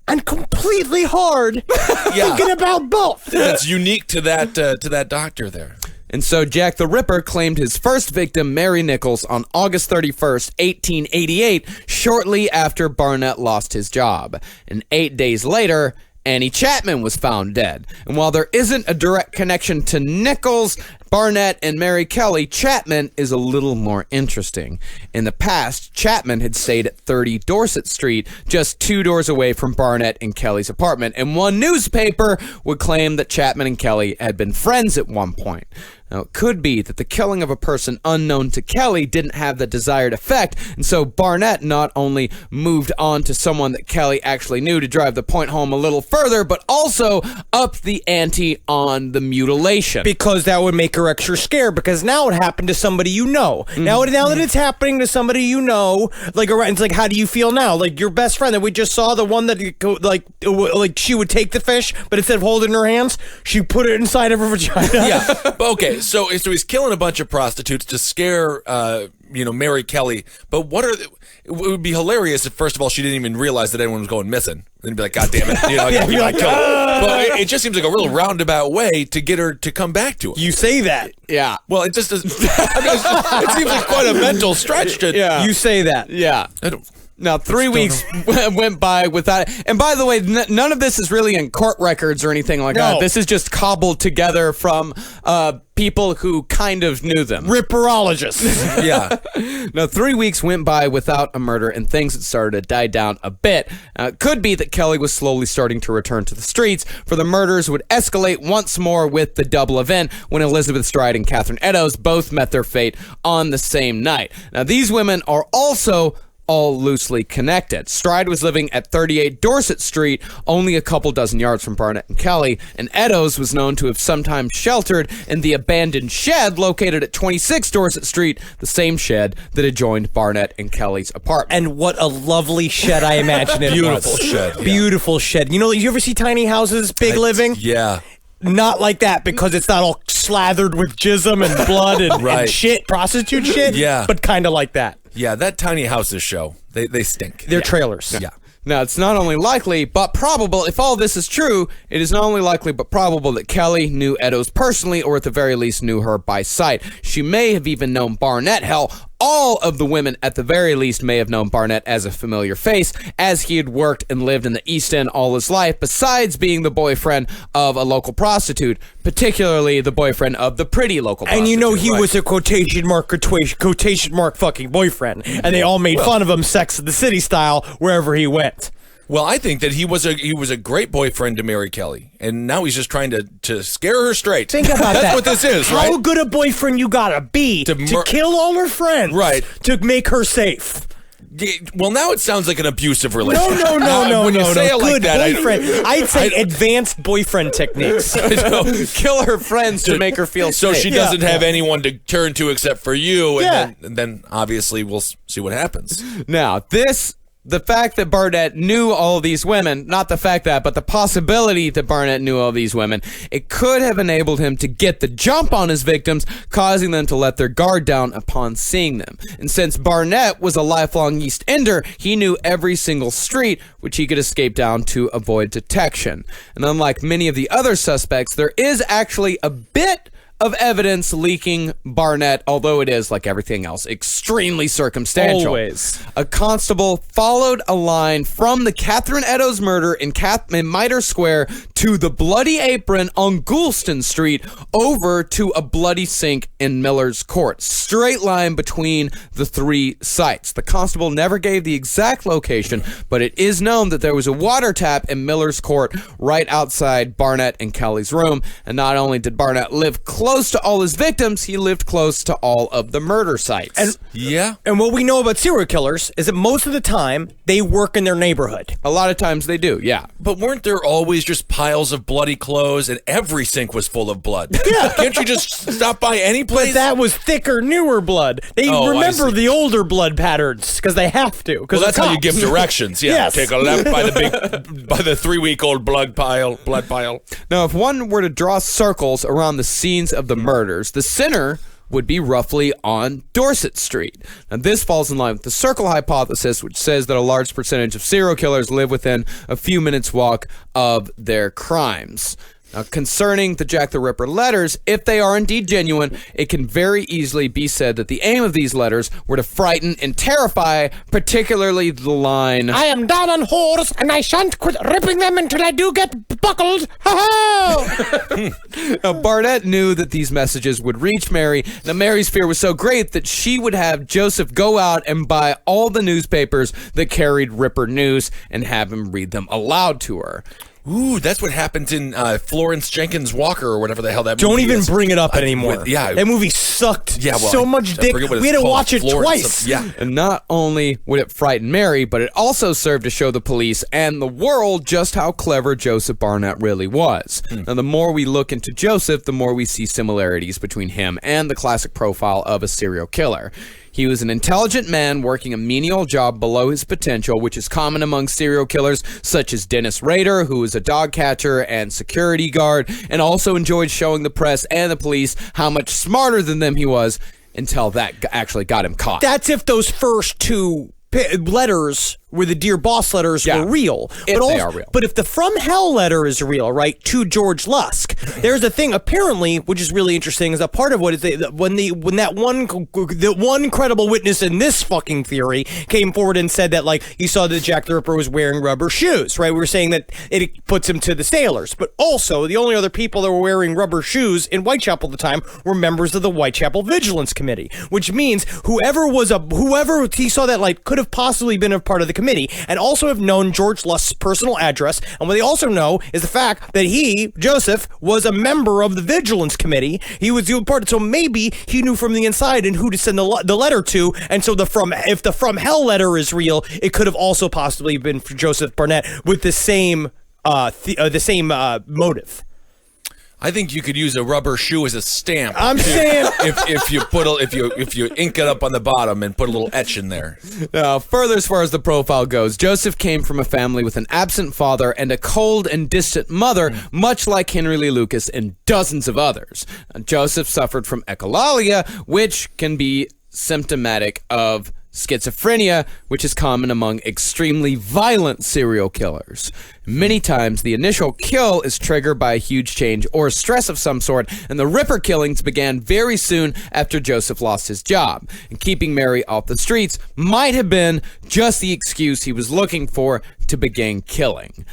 And completely hard thinking about both. That's unique to that doctor there. And so Jack the Ripper claimed his first victim, Mary Nichols, on August 31st, 1888, shortly after Barnett lost his job. And 8 days later, Annie Chapman was found dead. And while there isn't a direct connection to Nichols, Barnett, and Mary Kelly, Chapman is a little more interesting. In the past, Chapman had stayed at 30 Dorset Street, just 2 doors away from Barnett and Kelly's apartment, and one newspaper would claim that Chapman and Kelly had been friends at one point. Now, it could be that the killing of a person unknown to Kelly didn't have the desired effect, and so Barnett not only moved on to someone that Kelly actually knew to drive the point home a little further, but also upped the ante on the mutilation. Because that would make her extra scared, because now it happened to somebody you know. Now that it's happening to somebody you know, it's like, how do you feel now? Like your best friend that we just saw, the one that like she would take the fish, but instead of holding it in her hands, she put it inside of her vagina. Yeah. Okay. So he's killing a bunch of prostitutes to scare, Mary Kelly. But it would be hilarious if, first of all, she didn't even realize that anyone was going missing. Then be like, God damn it. You're like, but it just seems like a real roundabout way to get her to come back to him. You say that. Yeah. Well, it just does. It seems like quite a mental stretch to. Yeah. You say that. Yeah. I don't. Now, 3 weeks went by without... And by the way, none of this is really in court records or anything like that. This is just cobbled together from people who kind of knew them. Ripperologists. Yeah. Now, 3 weeks went by without a murder, and things had started to die down a bit. It could be that Kelly was slowly starting to return to the streets, for the murders would escalate once more with the double event when Elizabeth Stride and Catherine Eddowes both met their fate on the same night. Now, these women are also all loosely connected. Stride was living at 38 Dorset Street, only a couple dozen yards from Barnett and Kelly, and Eddowes was known to have sometimes sheltered in the abandoned shed located at 26 Dorset Street, the same shed that adjoined Barnett and Kelly's apartment. And what a lovely shed I imagine it Beautiful was. shed, yeah. Beautiful shed. You know, you ever see tiny houses, big living? Yeah. Not like that, because it's not all slathered with jism and blood and, Right. and shit, prostitute shit. Yeah. But kind of like that. Yeah, that tiny houses show. They stink. They're trailers. Yeah. Now, it's not only likely, but probable, if all this is true, it is not only likely, but probable that Kelly knew Eddowes personally, or at the very least knew her by sight. She may have even known Barnett. Hell, all of the women at the very least may have known Barnett as a familiar face, as he had worked and lived in the East End all his life, besides being the boyfriend of a local prostitute, particularly the boyfriend of the pretty local prostitute. And you know he Right. was a quotation mark fucking boyfriend, and they all made fun of him, Sex of the City style, wherever he went. Well, I think that he was a great boyfriend to Mary Kelly, and now he's just trying to scare her straight. Think about That's that. what this is, How right? good a boyfriend you gotta be to kill all her friends, Right. To make her safe. Well, now it sounds like an abusive relationship. No. When you say it like Good that, boyfriend. I'd say advanced boyfriend techniques. Kill her friends to make her feel so safe. she doesn't have anyone to turn to except for you, and, Yeah. then obviously we'll see what happens. Now, the fact that Barnett knew all of these women, not the fact that, but the possibility that Barnett knew all these women, it could have enabled him to get the jump on his victims, causing them to let their guard down upon seeing them. And since Barnett was a lifelong East Ender, he knew every single street which he could escape down to avoid detection. And unlike many of the other suspects, there is actually a bit of evidence leaking Barnett, although it is, like everything else, extremely circumstantial. Always. A constable followed a line from the Catherine Eddowes murder in Mitre Square to the Bloody Apron on Goulston Street over to a bloody sink in Miller's Court. Straight line between the three sites. The constable never gave the exact location, but it is known that there was a water tap in Miller's Court right outside Barnett and Kelly's room. And not only did Barnett live close to all his victims, he lived close to all of the murder sites. And Yeah. And what we know about serial killers is that most of the time they work in their neighborhood. a lot of times they do, yeah. But weren't there always just piles of bloody clothes, and every sink was full of blood? Yeah. Can't you just stop by any place? But that was thicker, newer blood. They Oh, I remember see. the older blood patterns because they have to. Well, that's how you give directions. Yeah, Yes. take a left by the 3-week-old blood pile. Now, if one were to draw circles around the scenes of the murders, the center would be roughly on Dorset Street. Now, this falls in line with the circle hypothesis, which says that a large percentage of serial killers live within a few minutes' walk of their crimes. Now, concerning the Jack the Ripper letters, if they are indeed genuine, it can very easily be said that the aim of these letters were to frighten and terrify, particularly the line, I am down on whores and I shan't quit ripping them until I do get buckled. Ha Now, Barnett knew that these messages would reach Mary. Now, Mary's fear was so great that she would have Joseph go out and buy all the newspapers that carried Ripper news and have him read them aloud to her. Ooh, that's what happened in Florence Jenkins Walker or whatever the hell that Don't movie even is. bring it up anymore. Yeah. That movie sucked. Yeah, well, so I much dick. forget what We it's had to called. watch it Florence twice. yeah. And not only would it frighten Mary, but it also served to show the police and the world just how clever Joseph Barnett really was. Now, the more we look into Joseph, the more we see similarities between him and the classic profile of a serial killer. He was an intelligent man working a menial job below his potential, which is common among serial killers such as Dennis Rader, who was a dog catcher and security guard, and also enjoyed showing the press and the police how much smarter than them he was until that actually got him caught. That's if those first two letters where the Dear Boss letters Yeah. were real. If but they are real. But if the From Hell letter is real, right, to George Lusk, there's a thing apparently, which is really interesting, is that part of what is when the one credible witness in this fucking theory came forward and said that, like, you saw that Jack the Ripper was wearing rubber shoes, right? We were saying that it puts him to the sailors, but also the only other people that were wearing rubber shoes in Whitechapel at the time were members of the Whitechapel Vigilance Committee, which means whoever he saw that, like, could have possibly been a part of the committee and also have known George Lust's personal address. And what they also know is the fact that he, Joseph, was a member of the Vigilance Committee. He was part, so maybe he knew from the inside and who to send the letter to. And so if the From Hell letter is real, it could have also possibly been for Joseph Barnett with the same motive. I think you could use a rubber shoe as a stamp. I'm saying if you ink it up on the bottom and put a little etch in there. Further, as far as the profile goes, Joseph came from a family with an absent father and a cold and distant mother, much like Henry Lee Lucas and dozens of others. Joseph suffered from echolalia, which can be symptomatic of schizophrenia, which is common among extremely violent serial killers. Many times, the initial kill is triggered by a huge change or stress of some sort, and the Ripper killings began very soon after Joseph lost his job. And keeping Mary off the streets might have been just the excuse he was looking for to begin killing.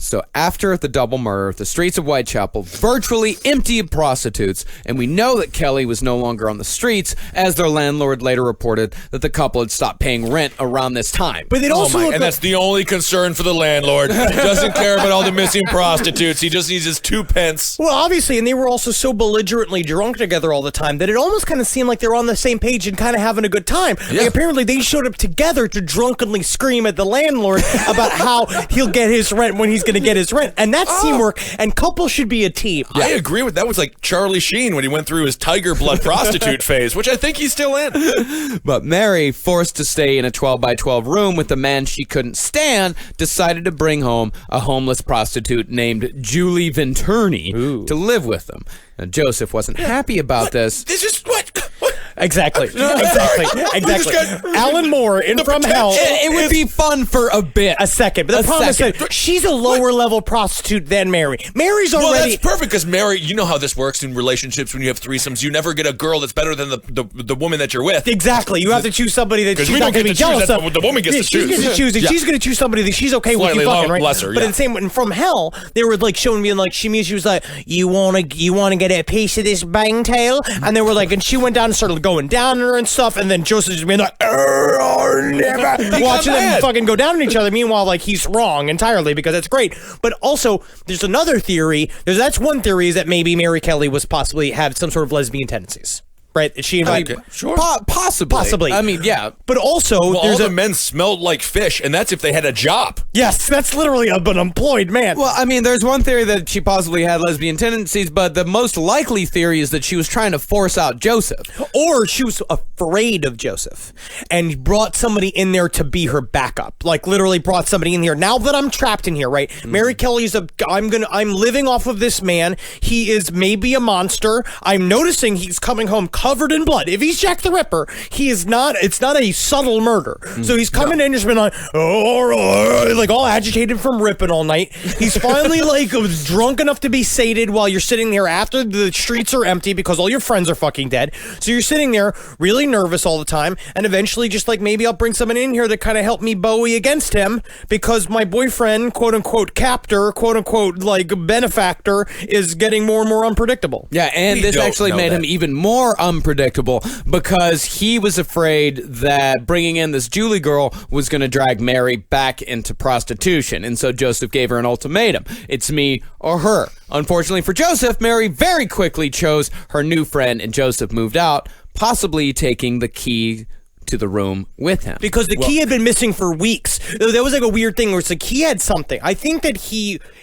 So after the double murder, the streets of Whitechapel virtually empty of prostitutes, and we know that Kelly was no longer on the streets, as their landlord later reported that the couple had stopped paying rent around this time. But it also and that's the only concern for the landlord. He doesn't care about all the missing prostitutes. He just needs his 2 pence. Well, obviously, and they were also so belligerently drunk together all the time that it almost kind of seemed like they were on the same page and kind of having a good time. Yeah. Like, apparently, they showed up together to drunkenly scream at the landlord about how he'll get his rent when he's going to get his rent. And that's teamwork, and couples should be a team. I agree with that. Was like Charlie Sheen when he went through his tiger blood prostitute phase, which I think he's still in. But Mary, forced to stay in a 12-by-12 room with a man she couldn't stand, decided to bring home a homeless prostitute named Julie Venturni to live with them. Now, Joseph wasn't happy about this. This is what? Exactly. Exactly. Alan Moore in From Hell. It would be fun for a bit. A second. But the problem is that she's a lower level prostitute than Mary. Mary's Well, already... that's perfect because Mary, you know how this works in relationships when you have threesomes. You never get a girl that's better than the woman that you're with. Exactly. You have to choose somebody that she's we not don't going to get be to choose jealous that, of. the woman gets to She gets to choose. choose, and she's going to choose somebody that she's okay with you Slightly fucking, right? lesser, But yeah. in the same in From Hell, they were like showing me like she was like, you wanna get a piece of this bang tail? And they were like, and she went down and started going down on her and stuff, and then Joseph just being like, never watching them mad. fucking go down on each other. Meanwhile, like he's wrong entirely because that's great. But also, there's another theory. That's one theory is that maybe Mary Kelly was possibly had some sort of lesbian tendencies. Right? She invited... Sure. Possibly. I mean, yeah. But also, Well, all there's the men smelled like fish, and that's if they had a job. Yes, that's literally an employed man. Well, I mean, there's one theory that she possibly had lesbian tendencies, but the most likely theory is that she was trying to force out Joseph. Or she was afraid of Joseph and brought somebody in there to be her backup. Like literally brought somebody in here. Now that I'm trapped in here, right? Mary Kelly's I'm living off of this man. He is maybe a monster. I'm noticing he's coming home covered in blood. If he's Jack the Ripper, it's not a subtle murder. So he's coming in and just been like, like all agitated from ripping all night. He's finally like drunk enough to be sated while you're sitting there after the streets are empty because all your friends are fucking dead. So you're sitting there really nervous all the time, and eventually just like maybe I'll bring someone in here that kind of helped me Bowie against him because my boyfriend, quote unquote captor, quote unquote like benefactor, is getting more and more unpredictable. Yeah, and We this don't actually know made that. him even more unpredictable because he was afraid that bringing in this Julie girl was going to drag Mary back into prostitution. And so Joseph gave her an ultimatum. It's me or her. Unfortunately for Joseph, Mary very quickly chose her new friend and Joseph moved out, possibly taking the key to the room with him. Because the key had been missing for weeks. That was like a weird thing where it's like he had something. I think that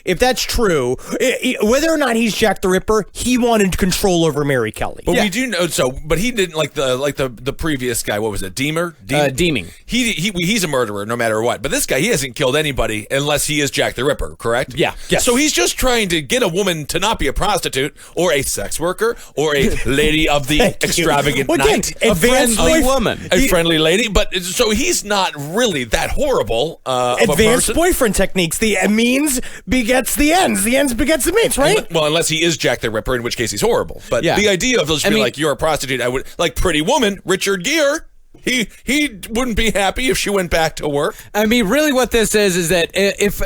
if that's true, whether or not he's Jack the Ripper, he wanted control over Mary Kelly. But we do know but he didn't like the previous guy. What was it? Deemer? Deeming. He's a murderer no matter what. But this guy, he hasn't killed anybody unless he is Jack the Ripper, correct? Yeah. Yes. So he's just trying to get a woman to not be a prostitute or a sex worker or a lady of the extravagant Well, again, night. advanced friendly boyf- woman. A friendly lady, but so he's not really that horrible. Of a Advanced person. boyfriend techniques. The means begets the ends. The ends begets the means, right? Well, unless he is Jack the Ripper, in which case he's horrible. But Yeah. the idea of just being mean- like, you're a prostitute, I would like Pretty Woman, Richard Gere. He wouldn't be happy if she went back to work. I mean, really what this is that if,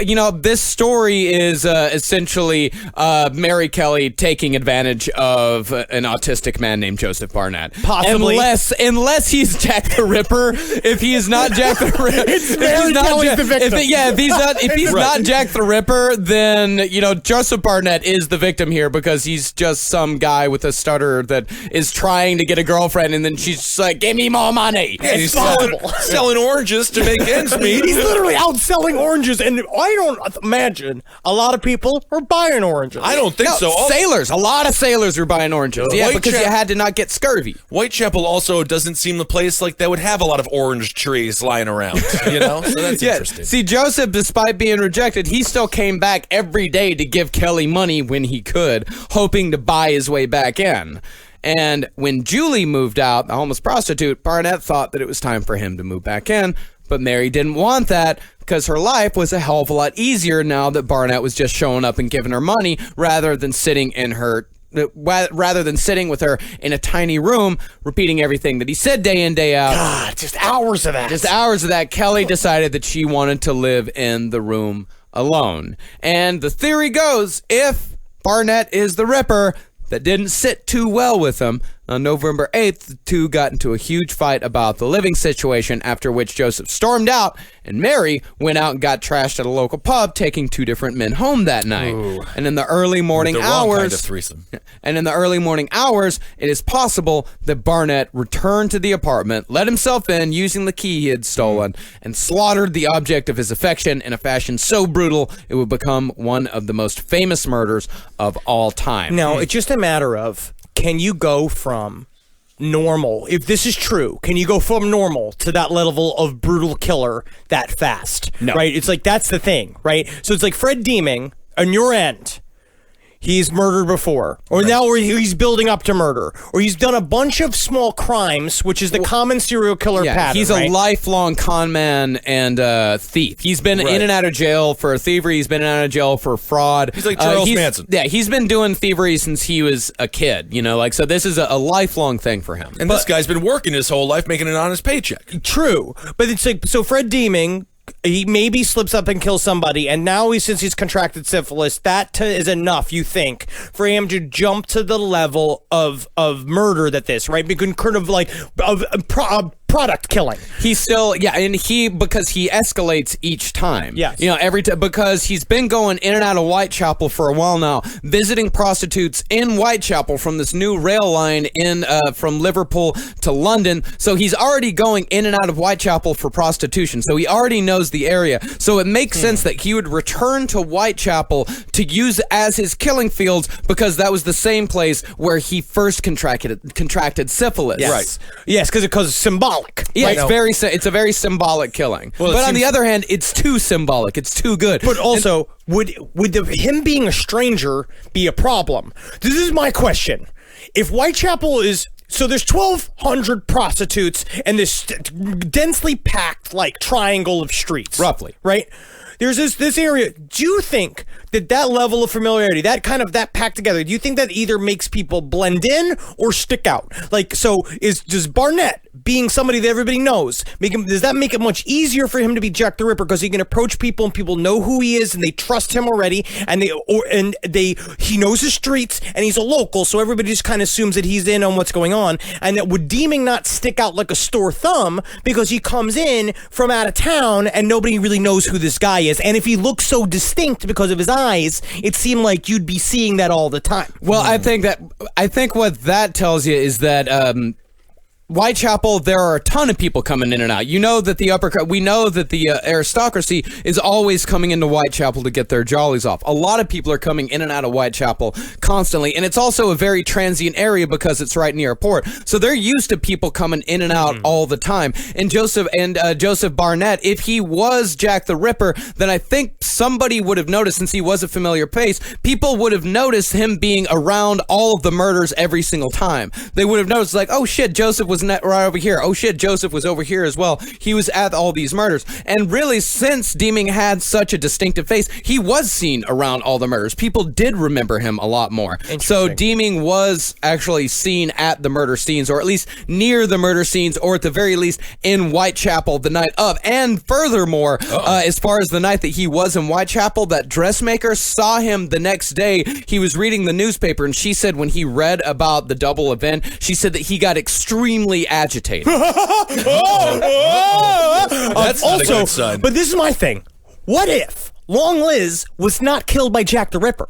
this story is essentially Mary Kelly taking advantage of an autistic man named Joseph Barnett. Possibly. Unless he's Jack the Ripper. If he is not Jack the Ripper. Mary Kelly's the victim. If he's not Jack the Ripper, then, Joseph Barnett is the victim here because he's just some guy with a stutter that is trying to get a girlfriend, and then she's just like, give me more money. Yeah, he's selling oranges to make ends meet. He's literally out selling oranges, and I don't imagine a lot of people are buying oranges. I don't think so. Sailors. A lot of sailors were buying oranges. Yeah, because you had to not get scurvy. Whitechapel also doesn't seem the place like that would have a lot of orange trees lying around, So that's interesting. See, Joseph, despite being rejected, he still came back every day to give Kelly money when he could, hoping to buy his way back in. And when Julie moved out, the homeless prostitute, Barnett thought that it was time for him to move back in. But Mary didn't want that because her life was a hell of a lot easier now that Barnett was just showing up and giving her money rather than sitting with her in a tiny room repeating everything that he said day in, day out. God, just hours of that. Kelly decided that she wanted to live in the room alone. And the theory goes, if Barnett is the Ripper, that didn't sit too well with him. On November 8th, the two got into a huge fight about the living situation, after which Joseph stormed out, and Mary went out and got trashed at a local pub, taking two different men home that night. Ooh. And in the early morning Wrong hours, kind of threesome. it is possible that Barnett returned to the apartment, let himself in using the key he had stolen, and slaughtered the object of his affection in a fashion so brutal it would become one of the most famous murders of all time. Now, it's just a matter of, can you go from normal, if this is true, can you go from normal to that level of brutal killer that fast? No. Right? It's like, that's the thing, right? So it's like Fred Deeming, on your end, he's murdered before, or now he's building up to murder, or he's done a bunch of small crimes, which is the common serial killer pattern. He's a lifelong con man and thief. He's been in and out of jail for thievery. He's been in and out of jail for fraud. He's like Charles Manson. Yeah, he's been doing thievery since he was a kid. So this is a lifelong thing for him. And this guy's been working his whole life making an honest paycheck. True, but it's like, so Fred Deeming, he maybe slips up and kills somebody, and now since he's contracted syphilis, that is enough, you think, for him to jump to the level of murder right? Because kind of like product killing. He's still, and because he escalates each time. Yes. Every time, because he's been going in and out of Whitechapel for a while now, visiting prostitutes in Whitechapel from this new rail line from Liverpool to London. So he's already going in and out of Whitechapel for prostitution. So he already knows the area. So it makes sense that he would return to Whitechapel to use as his killing fields, because that was the same place where he first contracted syphilis. Yes. Right. Yes, because it's symbolic. Yeah, right? it's a very symbolic killing. Well, but on the other hand, it's too symbolic. It's too good. But also, would him being a stranger be a problem? This is my question. If Whitechapel is... So there's 1,200 prostitutes in this densely packed, triangle of streets. Roughly. Right? There's this area. Do you think that level of familiarity, that packed together, do you think that either makes people blend in or stick out? Does Barnett, being somebody that everybody knows, does that make it much easier for him to be Jack the Ripper, because he can approach people and people know who he is and they trust him already, and he knows the streets and he's a local, so everybody just kind of assumes that he's in on what's going on, and that would Deeming not stick out like a sore thumb because he comes in from out of town and nobody really knows who this guy is, and if he looks so distinct because of his eyes, it seemed like you'd be seeing that all the time. Well, I think what that tells you is that Whitechapel, there are a ton of people coming in and out. We know that the aristocracy is always coming into Whitechapel to get their jollies off. A lot of people are coming in and out of Whitechapel constantly, and it's also a very transient area because it's right near a port. So they're used to people coming in and out all the time. And Joseph Barnett, if he was Jack the Ripper, then I think somebody would have noticed, since he was a familiar face, people would have noticed him being around all of the murders every single time. They would have noticed, oh shit, Joseph was wasn't right over here. Oh shit, Joseph was over here as well. He was at all these murders. And really, since Deeming had such a distinctive face, he was seen around all the murders. People did remember him a lot more. So Deeming was actually seen at the murder scenes, or at least near the murder scenes, or at the very least in Whitechapel the night of. And furthermore, as far as the night that he was in Whitechapel, that dressmaker saw him the next day. He was reading the newspaper, and she said when he read about the double event, she said that he got extremely agitated. That's not a good sign. But this is my thing. What if Long Liz was not killed by Jack the Ripper?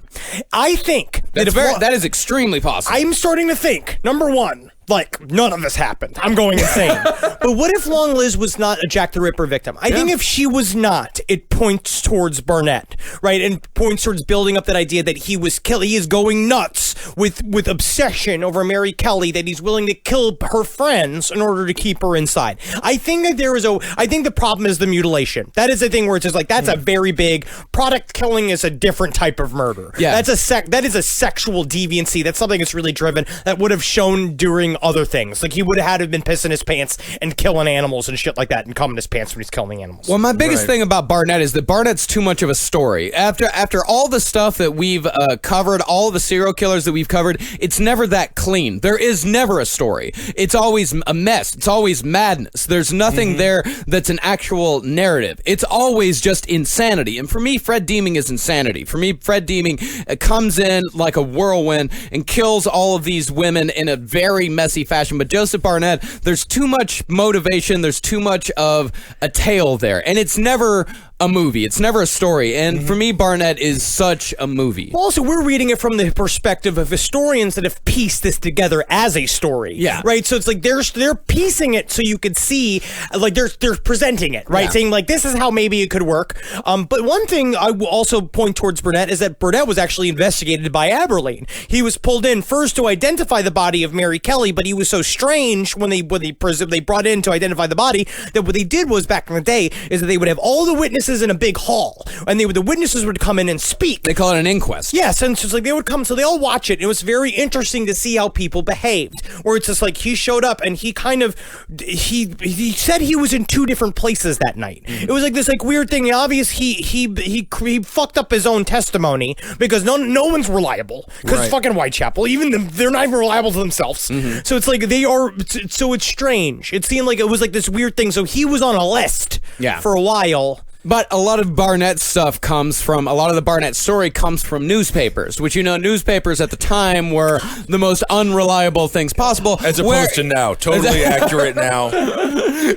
I think That is extremely possible. I'm starting to think, number one, like, none of this happened. I'm going insane. But what if Long Liz was not a Jack the Ripper victim? I think if she was not, it points towards Barnett, right? And points towards building up that idea that he was killed. He is going nuts with obsession over Mary Kelly, that he's willing to kill her friends in order to keep her inside. I think that I think the problem is the mutilation. That is the thing where it's just like, that's a very big, product killing is a different type of murder. Yeah. That is a sexual deviancy. That's something that's really driven, that would have shown during other things. Like, he would have had to have been pissing his pants and killing animals and shit like that, and coming his pants when he's killing animals. Well, my biggest thing about Barnett is that Barnett's too much of a story. After all the stuff that we've covered, all the serial killers that we've covered, it's never that clean. There is never a story. It's always a mess. It's always madness. There's nothing there that's an actual narrative. It's always just insanity. And for me, Fred Deeming is insanity. For me, Fred Deeming comes in like a whirlwind and kills all of these women in a very messy fashion. But Joseph Barnett, there's too much motivation. There's too much of a tale there. And it's never a movie. It's never a story. And for me, Barnett is such a movie. Well, also, we're reading it from the perspective of historians that have pieced this together as a story. Yeah. Right? So it's like they're piecing it so you could see, like, they're presenting it, right? Yeah. Saying, like, this is how maybe it could work. But one thing I will also point towards Burnett is that Burnett was actually investigated by Aberline. He was pulled in first to identify the body of Mary Kelly, but he was so strange when they brought in to identify the body that what they did was, back in the day, is that they would have all the witnesses in a big hall, and the witnesses would come in and speak. They call it an inquest. Yes, and it's just like they would come, so they all watch it. It was very interesting to see how people behaved. Where it's just like he showed up and he kind of he said he was in two different places that night. It was like this like weird thing. Obvious he fucked up his own testimony because no one's reliable because it's fucking Whitechapel. Even they're not even reliable to themselves. So it's like they are. So it's strange. It seemed like it was like this weird thing. So he was on a list for a while. But a lot of Barnett's stuff a lot of the Barnett story comes from newspapers, which, newspapers at the time were the most unreliable things possible. As opposed to now. Totally accurate now.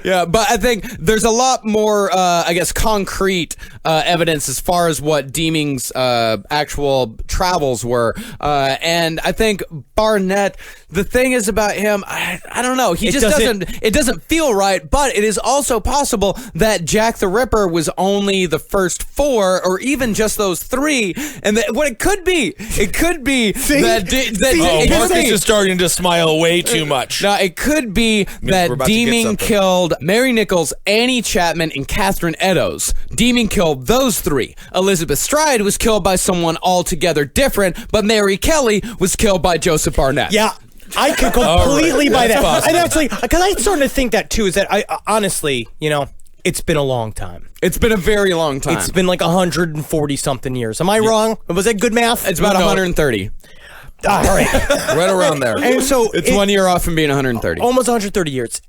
Yeah, but I think there's a lot more, concrete evidence as far as what Deeming's actual travels were. And I think Barnett, the thing is about him, I don't know. It doesn't feel right, but it is also possible that Jack the Ripper was only the first 4, or even just those 3, and that what it could be Marcus is starting to smile way too much. Now, it could be that Deeming killed Mary Nichols, Annie Chapman, and Catherine Eddowes. Deeming killed those 3. Elizabeth Stride was killed by someone altogether different, but Mary Kelly was killed by Joseph Barnett. Yeah. I could completely buy that. possible. And actually, because I'm starting to think that too, is that I honestly, it's been a long time. It's been a very long time. It's been like 140 something years. Am I wrong? Was that good math? It's about 130. All right. Right around there. And so It's 1 year off from being 130. almost 130 years.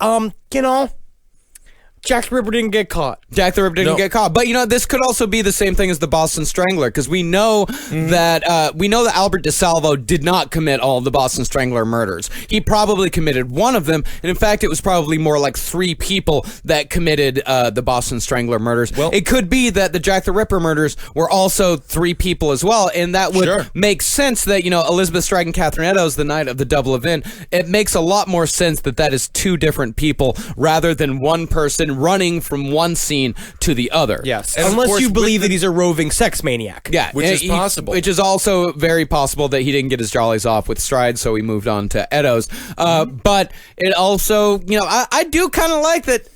Jack the Ripper didn't get caught. Jack the Ripper didn't get caught. But, this could also be the same thing as the Boston Strangler, because we know that Albert DeSalvo did not commit all of the Boston Strangler murders. He probably committed one of them, and in fact, it was probably more like 3 people that committed the Boston Strangler murders. Well, it could be that the Jack the Ripper murders were also 3 people as well, and that would make sense that, Elizabeth Stride and Catherine Eddowes, the night of the double event, it makes a lot more sense that is 2 different people rather than one person running from one scene to the other. Yes. And unless you believe that he's a roving sex maniac. Yeah. Which is possible. Which is also very possible that he didn't get his jollies off with Stride, so he moved on to Eddowes. But it also, I do kind of like that,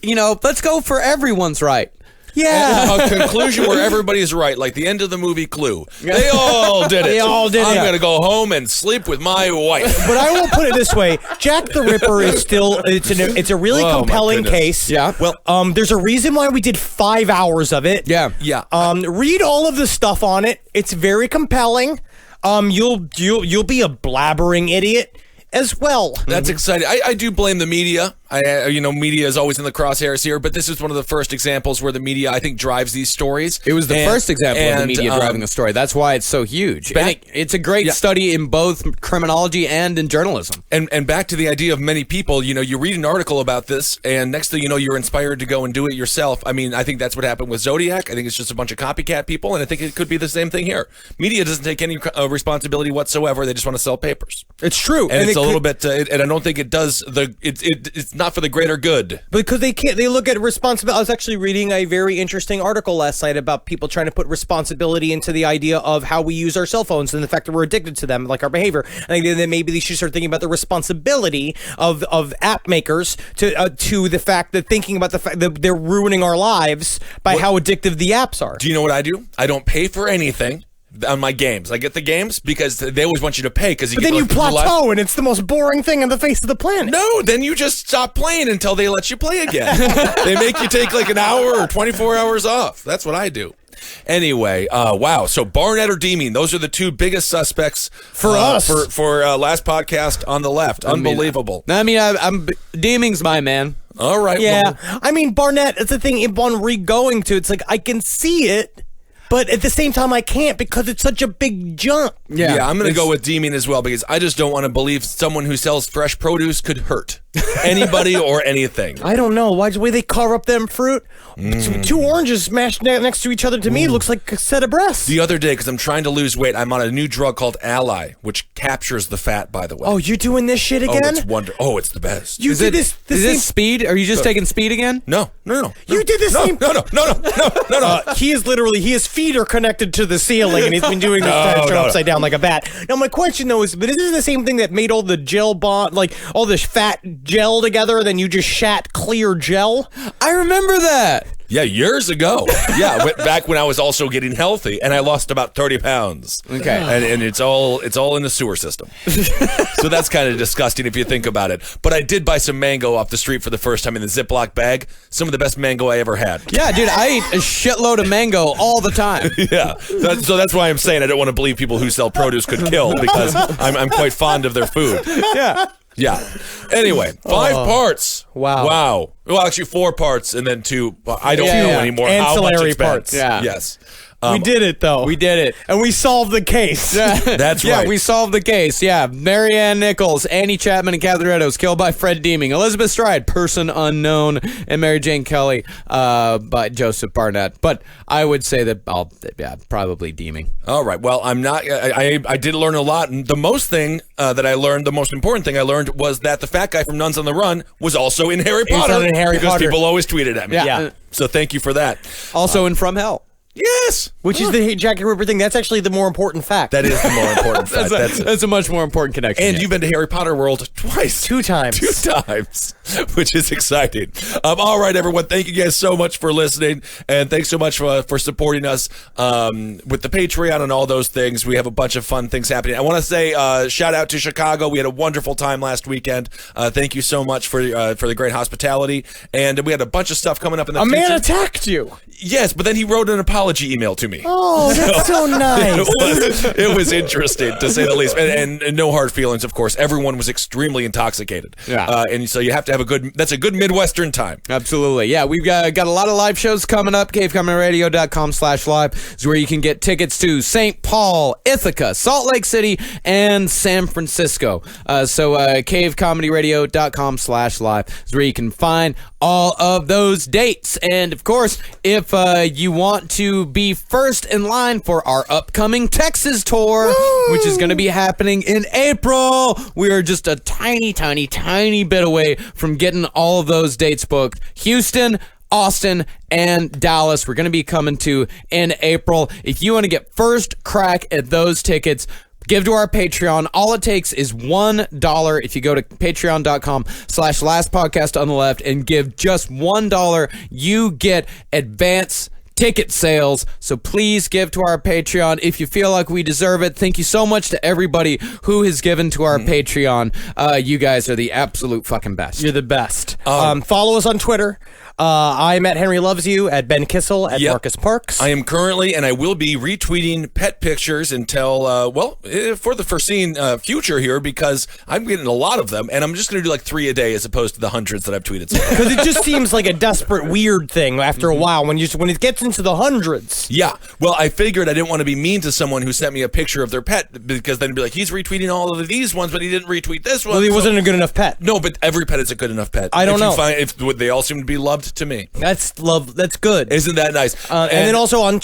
let's go for everyone's right. Yeah. A conclusion where everybody is right, like the end of the movie Clue. They all did it. They all did I'm it. going to go home and sleep with my wife. But I will put it this way: Jack the Ripper is still it's a really Oh, my compelling goodness. case. Yeah. Well, There's a reason why we did 5 hours of it. Yeah. yeah. Read all of the stuff on it. It's very compelling. You'll be a blabbering idiot as well. That's exciting. I do blame the media. Media is always in the crosshairs here, but this is one of the first examples where the media, I think, drives these stories. It was the first example of the media driving a a story. That's why it's so huge. And it's a great Yeah. study in both criminology and in journalism. And back to the idea of many people, you read an article about this, and next thing you know, you're inspired to go and do it yourself. I mean, I think that's what happened with Zodiac. I think it's just a bunch of copycat people, and I think it could be the same thing here. Media doesn't take any responsibility whatsoever. They just want to sell papers. It's true, And it's it a little could- bit, and I don't think it does it's not for the greater good. because they can't. They look at responsibility. I was actually reading a very interesting article last night about people trying to put responsibility into the idea of how we use our cell phones and the fact that we're addicted to them, like our behavior. I think that maybe they should start thinking about the responsibility of app makers to the fact that thinking about the fact that they're ruining our lives by how addictive the apps are. Do you know what I do? I don't pay for anything on my games. I get the games because they always want you to pay because But then you plateau, and it's the most boring thing on the face of the planet. No, then you just stop playing until they let you play again. They make you take like an hour or 24 hours off. That's what I do. Anyway, wow. So Barnett or Deeming, those are the two biggest suspects For us. For last podcast on the left. Unbelievable. I'm Deeming's my man. All right. Yeah, well, I mean Barnett. It's the thing. Upon re-going to, it's like I can see it, but at the same time I can't because it's such a big jump. yeah, I'm going to go with Deeming as well because I just don't want to believe someone who sells fresh produce could hurt anybody or anything. I don't know why the way they carve up them fruit. Two oranges smashed next to each other to me looks like a set of breasts. The other day, because I'm trying to lose weight, I'm on a new drug called Ally, which captures the fat, by the way. Oh, you're doing this shit Oh, again? it's the best. You did this. The Is same. this speed? Are you just taking speed again? No. You did the same. No. He is his feet are connected to the ceiling, and he's been doing this trying to turn upside down like a bat. Now, my question though is, but is this the same thing that made all the gel bond, like all this fat gel together, and then you just shat clear gel? I remember that. Yeah, years ago. Yeah, back when I was also getting healthy, and I lost about 30 pounds. Okay. and it's all in the sewer system. So that's kind of disgusting if you think about it. But I did buy some mango off the street for the first time in the Ziploc bag. Some of the best mango I ever had. Yeah, dude, I eat a shitload of mango all the time. Yeah, so that's why I'm saying I don't want to believe people who sell produce could kill because I'm quite fond of their food. Yeah. Anyway, 5 parts. Wow. Well, actually 4 parts and then 2. I don't Yeah, know yeah. anymore how much Ancillary it's been. parts. Yeah. Yes. We did it though. We did it. and we solved the case. That's Yeah, right. we solved the case. Yeah, Marianne Nichols, Annie Chapman, and Catherine Eddowes killed by Fred Deeming. Elizabeth Stride, person unknown, and Mary Jane Kelly by Joseph Barnett. But I would say that probably Deeming. All right. Well, I'm not. I did learn a lot. And the most important thing I learned was that the fat guy from Nuns on the Run was also in Harry Potter. in Harry because Potter. people always tweeted at me. Yeah. So thank you for that. Also in From Hell. Yes. Which is the Jackie Ripper thing. That's actually the more important fact. That is the more important fact. That's a much more important connection. And yeah. you've been to Harry Potter World twice. 2 times. 2 times, which is exciting. All right, everyone. Thank you guys so much for listening. And thanks so much for supporting us with the Patreon and all those things. We have a bunch of fun things happening. I want to say shout out to Chicago. We had a wonderful time last weekend. Thank you so much for the great hospitality. And we had a bunch of stuff coming up in the A future. man attacked you. Yes, but then he wrote an apology email to me. Oh, that's so nice. It was interesting to say the least, and no hard feelings, of course. Everyone was extremely intoxicated, and so you have to have that's a good Midwestern time. Absolutely. Yeah, we've got a lot of live shows coming up. CaveComedyRadio.com/live is where you can get tickets to St. Paul, Ithaca, Salt Lake City, and San Francisco. So CaveComedyRadio.com/live is where you can find all of those dates. And of course, if you want to be first in line for our upcoming Texas tour, which is going to be happening in April, we are just a tiny bit away from getting all of those dates booked. Houston, Austin, and Dallas, we're going to be coming to in April. If you want to get first crack at those tickets, give to our Patreon. All it takes is $1. If you go to patreon.com/lastpodcast on the left and give just $1, you get advance ticket sales. So please give to our Patreon if you feel like we deserve it. Thank you so much to everybody who has given to our Patreon. You guys are the absolute fucking best. You're the best. Follow us on Twitter. I'm at Henry Loves You, at Ben Kissel, at Yep. Marcus Parks. I am currently, and I will be retweeting pet pictures until, for the foreseen future here, because I'm getting a lot of them, and I'm just going to do like 3 a day as opposed to the hundreds that I've tweeted. Because it just seems like a desperate, weird thing after a while when it gets into the hundreds. Yeah. Well, I figured I didn't want to be mean to someone who sent me a picture of their pet, because then it'd be like, he's retweeting all of these ones, but he didn't retweet this one. Well, he So- wasn't a good enough pet. No, but every pet is a good enough pet. I don't If you know. Find, they all seem to be loved to me. That's love. That's good. Isn't that nice? And then also on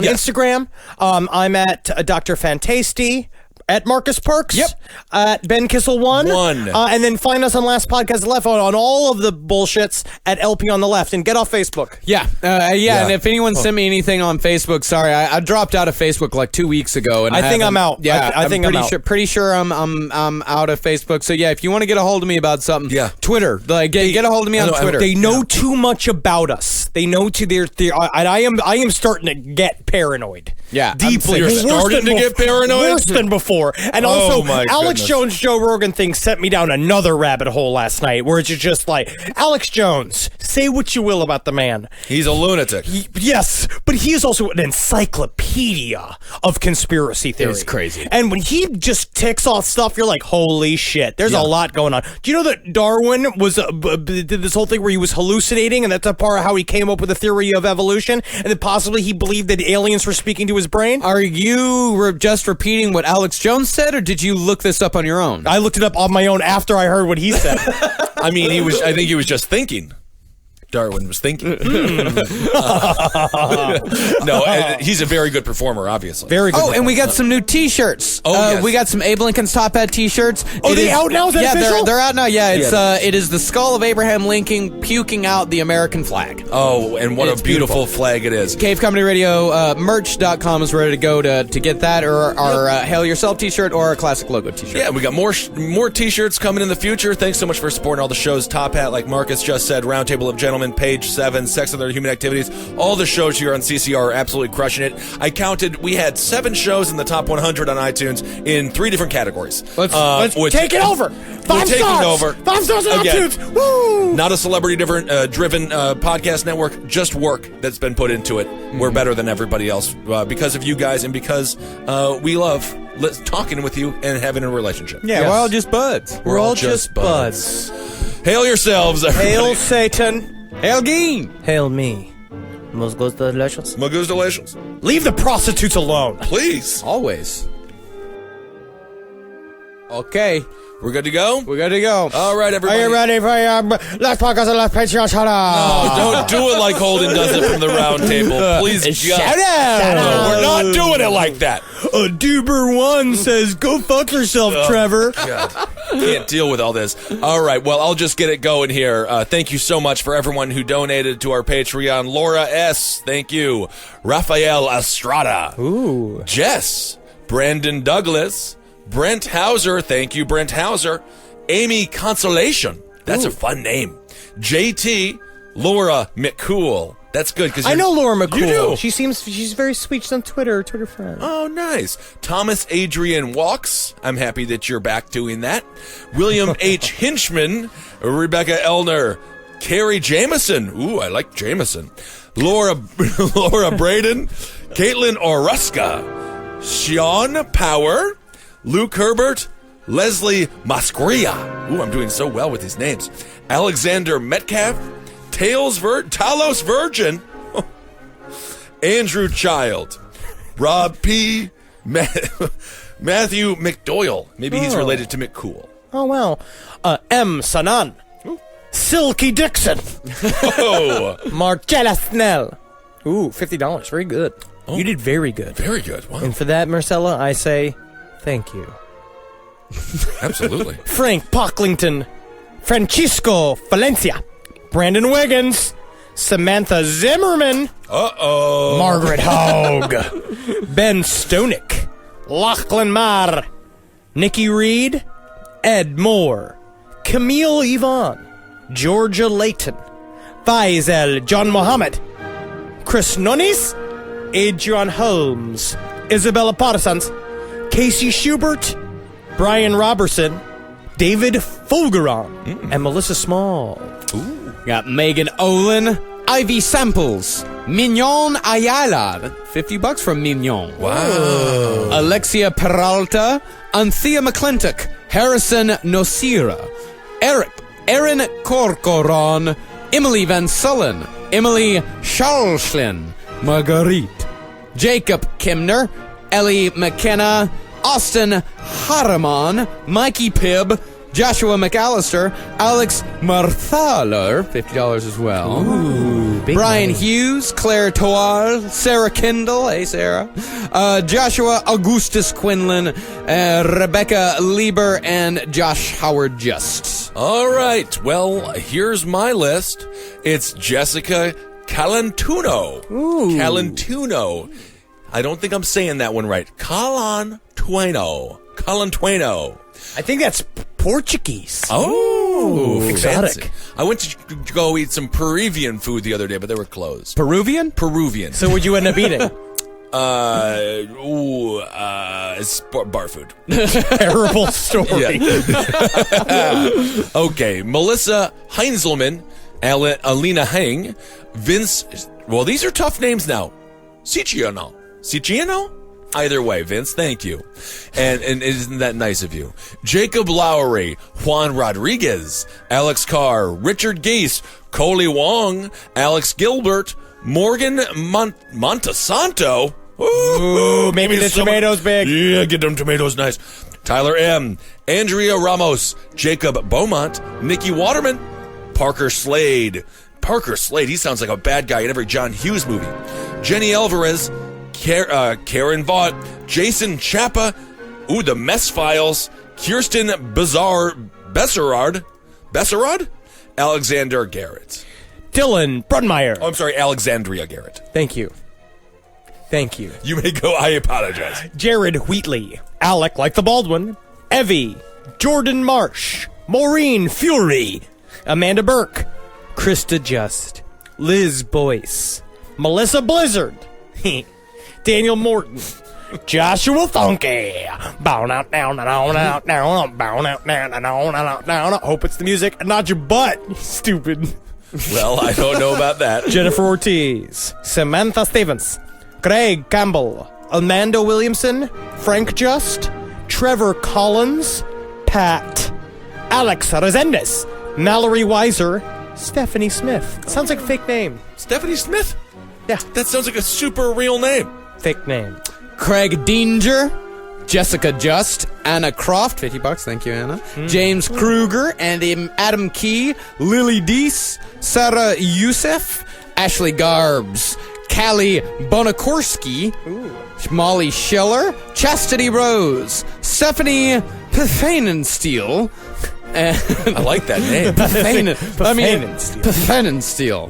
Yes. Instagram, I'm at Dr. Fantasty, at Marcus Parks, Yep. at Ben Kissel 1. And then find us on Last Podcast Left on all of the bullshits at LP on the Left, and get off Facebook. Yeah, and if anyone sent me anything on Facebook, sorry, I dropped out of Facebook like 2 weeks ago, and I think I'm haven't- out. Yeah, I think I'm out. Pretty sure I'm out of Facebook. So yeah, if you want to get a hold of me about something, Yeah. Twitter, like get a hold of me on Twitter. They know too much about us. They know I am starting to get paranoid. Yeah, deeply. You're Worse starting than to get paranoid? Worse than before. And Oh, also, my Alex goodness. Jones, Joe Rogan thing sent me down another rabbit hole last night, where it's just like, Alex Jones, say what you will about the man. He's a lunatic. Yes, but he is also an encyclopedia of conspiracy theory. It's crazy. And when he just ticks off stuff, you're like, holy shit, there's a lot going on. Do you know that Darwin was did this whole thing where he was hallucinating, and that's a part of how he came up with the theory of evolution, and that possibly he believed that aliens were speaking to his brain? Are you just repeating what Alex Jones said, or did you look this up on your own? I looked it up on my own after I heard what he said. I mean, I think he was just thinking. Darwin was thinking. He's a very good performer, obviously. Very good. Oh, and we got some new T-shirts. Oh, yes. We got some Abe Lincoln's Top Hat T-shirts. Oh, they out now? Is that yeah, official? they're out now. Yeah, it is the skull of Abraham Lincoln puking out the American flag. Oh, and what It's a beautiful flag it is. Cave Comedy Radio merch.com is ready to go to get that, or our Hail Yourself T-shirt, or a classic logo T-shirt. Yeah, we got more T-shirts coming in the future. Thanks so much for supporting all the shows. Top Hat, like Marcus just said, Roundtable of Gentlemen, Page 7, Sex and Other Human Activities. All the shows here on CCR are absolutely crushing it. I counted, we had 7 shows in the top 100 on iTunes in 3 different categories. Let's take it over. 5 taking stars. over. 5 stars on Again. iTunes. Woo! Not a celebrity-driven podcast network, just work that's been put into it. We're better than everybody else because of you guys, and because we love talking with you and having a relationship. Yeah, we're all just buds. We're all just buds. Hail yourselves, everybody. Hail Satan. Hail Geen! Hail me. Musgos delicious. Magoo's Delicious. Leave the prostitutes alone. Please. Always. Okay, We're good to go? we're good to go. All right, everybody. Are you ready for your last podcast and last Patreon shout out? Oh, don't do it like Holden does it from the round table. Please, Shout God. out. No, we're not doing it like that. A Duber1 says, go fuck yourself, Trevor. God, can't deal with all this. All right, well, I'll just get it going here. Thank you so much for everyone who donated to our Patreon. Laura S., thank you. Rafael Estrada. Ooh. Jess. Brandon Douglas. Brent Hauser. Thank you, Brent Hauser. Amy Consolation. That's a fun name. JT. Laura McCool. That's good because I know Laura McCool. You do. She's very sweet. She's on Twitter friend. Oh, nice. Thomas Adrian Walks. I'm happy that you're back doing that. William H. Hinchman. Rebecca Elner. Carrie Jameson. Ooh, I like Jameson. Laura Braden. Caitlin Oruska. Sean Power. Luke Herbert. Leslie Mascria. Ooh, I'm doing so well with these names. Alexander Metcalf. Talos Virgin. Andrew Child. Rob P. Matthew McDoyle. Maybe he's related to McCool. Oh, wow. M. Sanan. Silky Dixon. Oh, Marcella Snell. Ooh, $50. Very good. You did very good. very good. Wow, And for that, Marcella, I say thank you. absolutely. Frank Pocklington. Francisco Valencia. Brandon Wiggins. Samantha Zimmerman. Uh-oh. Margaret Hogue. Ben Stonick. Lachlan Marr. Nikki Reed, Ed Moore, Camille Yvonne, Georgia Layton, Faisal John Mohammed, Chris Nunes, Adrian Holmes, Isabella Parsons, Casey Schubert, Brian Robertson, David Fulgeron, and Melissa Small. Got Megan Olin, Ivy Samples, Mignon Ayala, $50 from Mignon. Wow. Alexia Peralta, Anthea McClintock, Harrison Nosira, Erin Corcoran, Emily Van Sullen, Emily Schalschlin, Marguerite, Jacob Kimner, Ellie McKenna, Austin Harriman, Mikey Pibb, Joshua McAllister, Alex Marthaler, $50 as well. Brian Hughes, Claire Toal, Sarah Kendall, hey Sarah, Joshua Augustus Quinlan, Rebecca Lieber, and Josh Howard Just. All right. Well, here's my list. It's Jessica Calantuno. Calantuno. I don't think I'm saying that one right. Calantueno. I think that's Portuguese. Oh, exotic. fancy. I went to go eat some Peruvian food the other day, but they were closed. Peruvian? Peruvian. So what'd you end up eating? It's bar food. Terrible story. Okay, Melissa Heinzelman, Alina Hang, Vince. Well, these are tough names now. Siciliano? Either way, Vince, thank you. And isn't that nice of you? Jacob Lowry, Juan Rodriguez, Alex Carr, Richard Gase, Coley Wong, Alex Gilbert, Morgan Montesanto. Ooh, maybe the tomatoes big. Yeah, get them tomatoes nice. Tyler M., Andrea Ramos, Jacob Beaumont, Nikki Waterman, Parker Slade. He sounds like a bad guy in every John Hughes movie. Jenny Alvarez, Karen Vaught, Jason Chappa, the Mess Files, Kirsten Besserard, Alexander Garrett. Dylan Brunmeyer. Oh, I'm sorry, Alexandria Garrett. Thank you. You may go, I apologize. Jared Wheatley, Alec like the Baldwin, Evie, Jordan Marsh, Maureen Fury, Amanda Burke, Krista Just, Liz Boyce, Melissa Blizzard, Daniel Morton, Joshua Funky, bow out down down out down bow out down down down. Hope it's the music, not your butt, you stupid. Well, I don't know about that. Jennifer Ortiz, Samantha Stevens, Craig Campbell, Amanda Williamson, Frank Just, Trevor Collins, Pat, Alex Resendez, Mallory Weiser, Stephanie Smith. Sounds like a fake name. Stephanie Smith? Yeah, That sounds like a super real name. fake name. Craig Dinger, Jessica Just, Anna Croft, $50, thank you, Anna. James Kruger, and Adam Key, Lily Deese, Sarah Youssef, Ashley Garbs, Callie Bonakorski, Molly Schiller, Chastity Rose, Stephanie Pfannenstiel, I like that name. Pfannenstiel.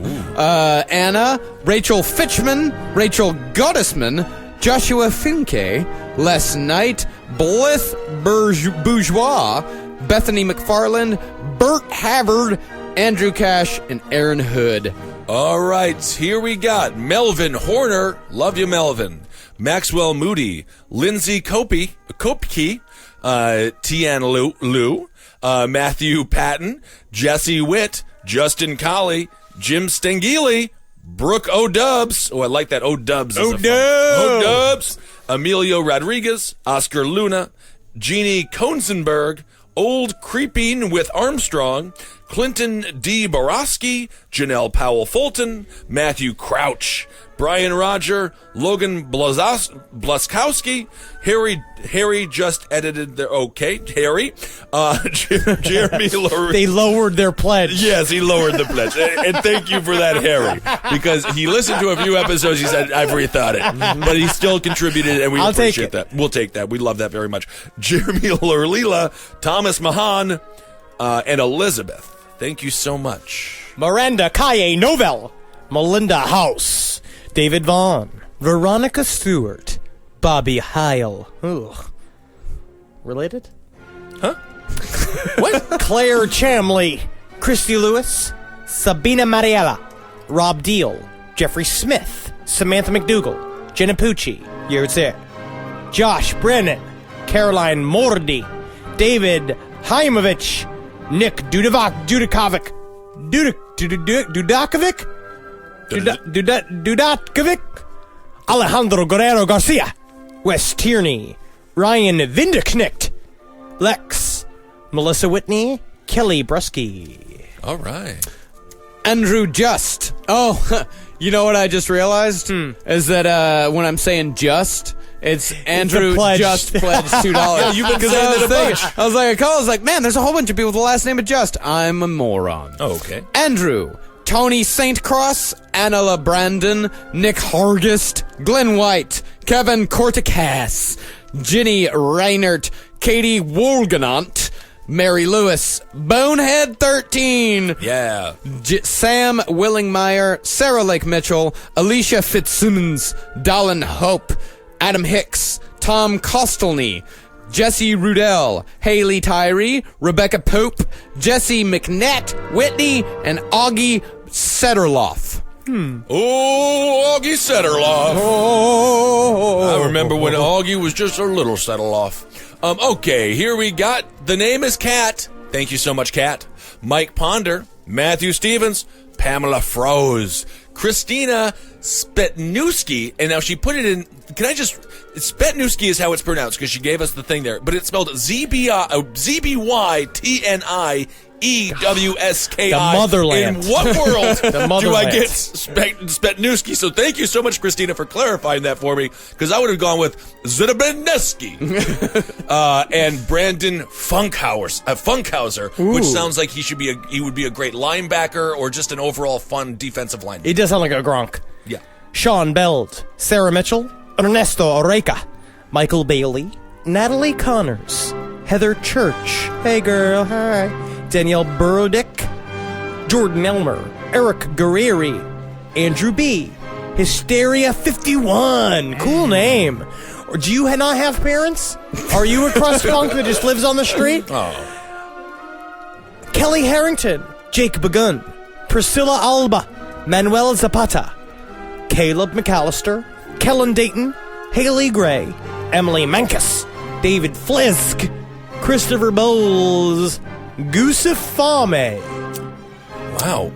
Anna, Rachel Fitchman, Rachel Gottesman, Joshua Finke, Les Knight, Blith Bourgeois, Bethany McFarland, Bert Havard, Andrew Cash, and Aaron Hood. All right, here we got Melvin Horner. Love you, Melvin. Maxwell Moody, Lindsay Kopke, Tian Liu, Matthew Patton, Jesse Witt, Justin Colley, Jim Stengili, Brooke O'Dubs. Oh, I like that. O'Dubs. O'Dubs. Emilio Rodriguez, Oscar Luna, Jeannie Konzenberg, Old Creeping with Armstrong, Clinton D. Borowski, Janelle Powell Fulton, Matthew Crouch, Brian Roger, Logan Blaskowski, Harry just edited the Harry, Jeremy Laurie. They lowered their pledge. Yes, he lowered the pledge. And thank you for that, Harry, because he listened to a few episodes. He said, I've rethought it. But he still contributed, and we I'll take appreciate it. that. We'll take that. We love that very much. Jeremy Lurlila, Thomas Mahan, and Elizabeth. Thank you so much. Miranda Kaye Novell, Melinda House, David Vaughn, Veronica Stewart, Bobby Heil, Related? What? Claire Chamley, Christy Lewis, Sabina Mariella, Rob Deal, Jeffrey Smith, Samantha McDougal, Jenna Pucci, Yertzer, Josh Brennan, Caroline Mordi, David Haimovich, Nick Dudakovic, Alejandro Guerrero Garcia, Wes Tierney, Ryan Vindeknecht, Lex, Melissa Whitney, Kelly Brusky. All right. Andrew Just. Oh, you know what I just realized? Is that when I'm saying just, it's Andrew pledge. Just pledged $2. You've been saying it a bunch. I was like, I was like, man, there's a whole bunch of people with the last name of Just. I'm a moron. Oh, okay. Andrew, Tony St. Cross, Anna Brandon, Nick Hargist, Glenn White, Kevin Corticas, Ginny Reinert, Katie Wolganont, Mary Lewis, Bonehead 13, Yeah. Sam Willingmeyer, Sarah Lake Mitchell, Alicia Fitzsimmons, Dallin Hope, Adam Hicks, Tom Kostelny, Jesse Rudell, Haley Tyree, Rebecca Pope, Jesse McNett, Whitney, and Augie Setterloff. Oh, Augie Setterloff. Oh, I remember when Augie was just a little Setterloff. Okay, here we got, the name is Kat. Thank you so much, Kat. Mike Ponder, Matthew Stevens, Pamela Froze, Christina Spetnewski, and now she put it in, Spetnewski is how it's pronounced, because she gave us the thing there, but it's spelled ZBYTNIEWSKI. The motherland. In what world do I motherland. get Spetnewski? So thank you so much, Christina, for clarifying that for me, because I would have gone with Zidabneski. And Brandon Funkhauser, which sounds like he would be a great linebacker or just an overall fun defensive lineman. It does sound like a Gronk. Yeah. Sean Beld, Sarah Mitchell, Ernesto Oreca, Michael Bailey, Natalie Connors, Heather Church, hey girl, hi, Danielle Burodick, Jordan Elmer, Eric Guerrieri, Andrew B, Hysteria 51, cool name. Or do you not have parents? Are you a crust funk that just lives on the street? Oh. Kelly Harrington, Jake Begun, Priscilla Alba, Manuel Zapata, Caleb McAllister, Kellen Dayton, Haley Gray, Emily Mankus, David Flisk, Christopher Bowles, Gusif Fame. Wow.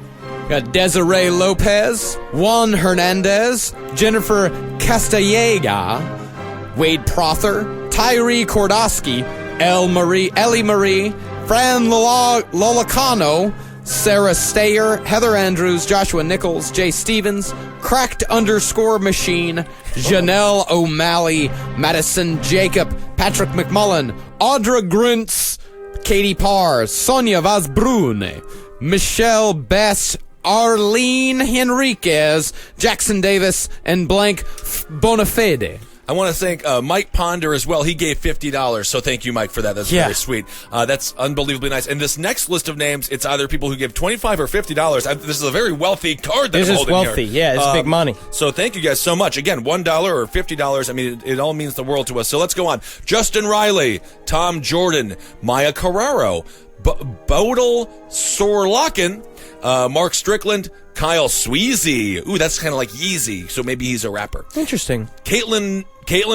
Got Desiree Lopez, Juan Hernandez, Jennifer Castellega, Wade Prother, Tyree Kordowski, Ellie Marie, Fran Lolacano, Sarah Stayer, Heather Andrews, Joshua Nichols, Jay Stevens, Cracked_Machine, Janelle O'Malley, Madison Jacob, Patrick McMullen, Audra Gruntz, Katie Parr, Sonia Vazbrune, Michelle Best, Arlene Henriquez, Jackson Davis, and Blank Bonafede. I want to thank Mike Ponder as well. He gave $50, so thank you, Mike, for that. That's very sweet. That's unbelievably nice. And this next list of names, it's either people who give $25 or $50. This is a very wealthy card that This I'm is holding wealthy. here. Yeah, it's big money. So thank you guys so much. Again, $1 or $50. I mean, it all means the world to us. So let's go on. Justin Riley, Tom Jordan, Maya Carraro, Bodil Sorlaken, Mark Strickland, Kyle Sweezy. Ooh, that's kind of like Yeezy, so maybe he's a rapper. Interesting. Caitlin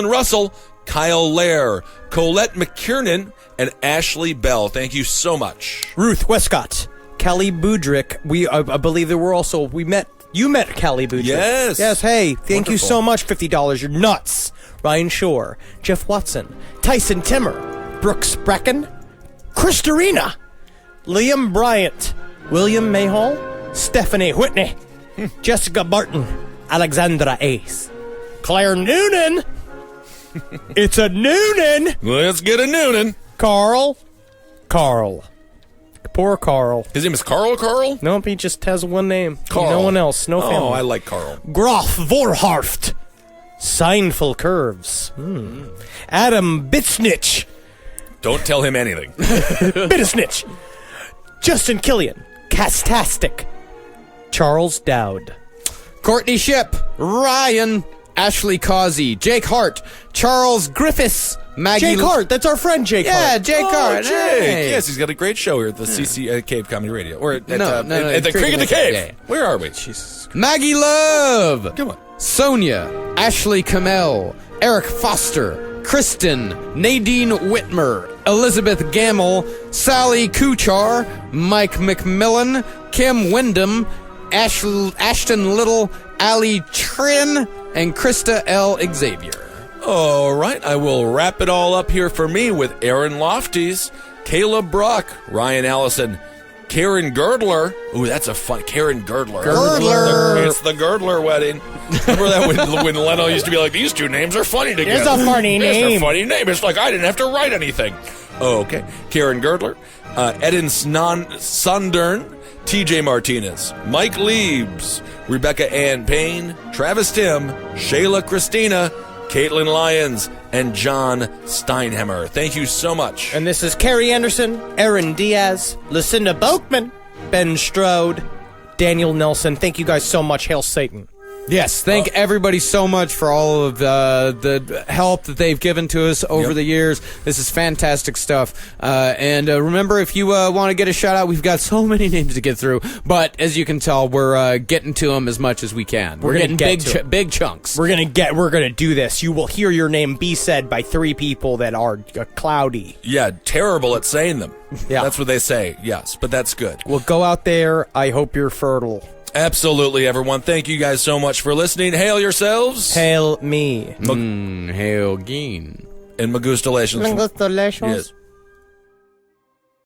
Russell, Kyle Lair, Colette McKiernan, and Ashley Bell. Thank you so much. Ruth Westcott, Kelly Budrick. I believe there were also, you met Kelly Budrick. Yes. Yes, hey, thank you Wonderful. so much, $50. You're nuts. Ryan Shore, Jeff Watson, Tyson Timmer, Brooks Bracken, Christarina, Liam Bryant, William Mayhall, Stephanie Whitney, Jessica Barton, Alexandra Ace, Claire Noonan. It's a Noonan. Let's get a Noonan. Carl. Poor Carl. His name is Carl? Nope, he just has one name. Carl. No one else. No family. Oh, I like Carl. Groff Vorharft. Signful Curves. Adam Bitsnitch. Don't tell him anything. Bittersnitch. Justin Killian. Castastic. Charles Dowd. Courtney Ship, Ryan, Ashley Causey, Jake Hart, Charles Griffiths, Maggie Jake Hart. That's our friend Jake Yeah, Hart. Jake Hart. Jake. Hey. Yes, he's got a great show here at the CC Cave Comedy Radio. Or at, No, at the Creek in the Cave. Yeah. Where are we? Maggie Love. Come on. Sonia, Ashley Kamel, Eric Foster, Kristen, Nadine Whitmer, Elizabeth Gamble, Sally Kuchar, Mike McMillan, Kim Wyndham, Ashton Little, Ali Trin, and Krista L. Xavier. All right, I will wrap it all up here for me with Aaron Lofties, Caleb Brock, Ryan Allison, Karen Girdler. Ooh, that's a fun Karen Girdler. Girdler. It's the Girdler wedding. Remember that when Leno used to be like, these two names are funny together. It's a funny It's name. a funny name. It's like I didn't have to write anything. Oh, okay. Karen Girdler, Eden Sundern, TJ Martinez, Mike Leibs, Rebecca Ann Payne, Travis Tim, Shayla Christina, Caitlin Lyons, and John Steinheimer. Thank you so much. And this is Carrie Anderson, Aaron Diaz, Lucinda Boakman, Ben Strode, Daniel Nelson. Thank you guys so much. Hail Satan. Yes, thank everybody so much for all of the help that they've given to us over the years. This is fantastic stuff. And remember, if you want to get a shout out, we've got so many names to get through. But as you can tell, we're getting to them as much as we can. We're gonna getting get to 'em. big chunks. We're gonna do this. You will hear your name be said by 3 people that are cloudy. Yeah, terrible at saying them. Yeah. That's what they say, yes, but that's good. Well, go out there. I hope you're fertile. Absolutely, everyone. Thank you guys so much for listening. Hail yourselves. Hail me. Hail Geen. And Magustalations. Congratulations. Yes.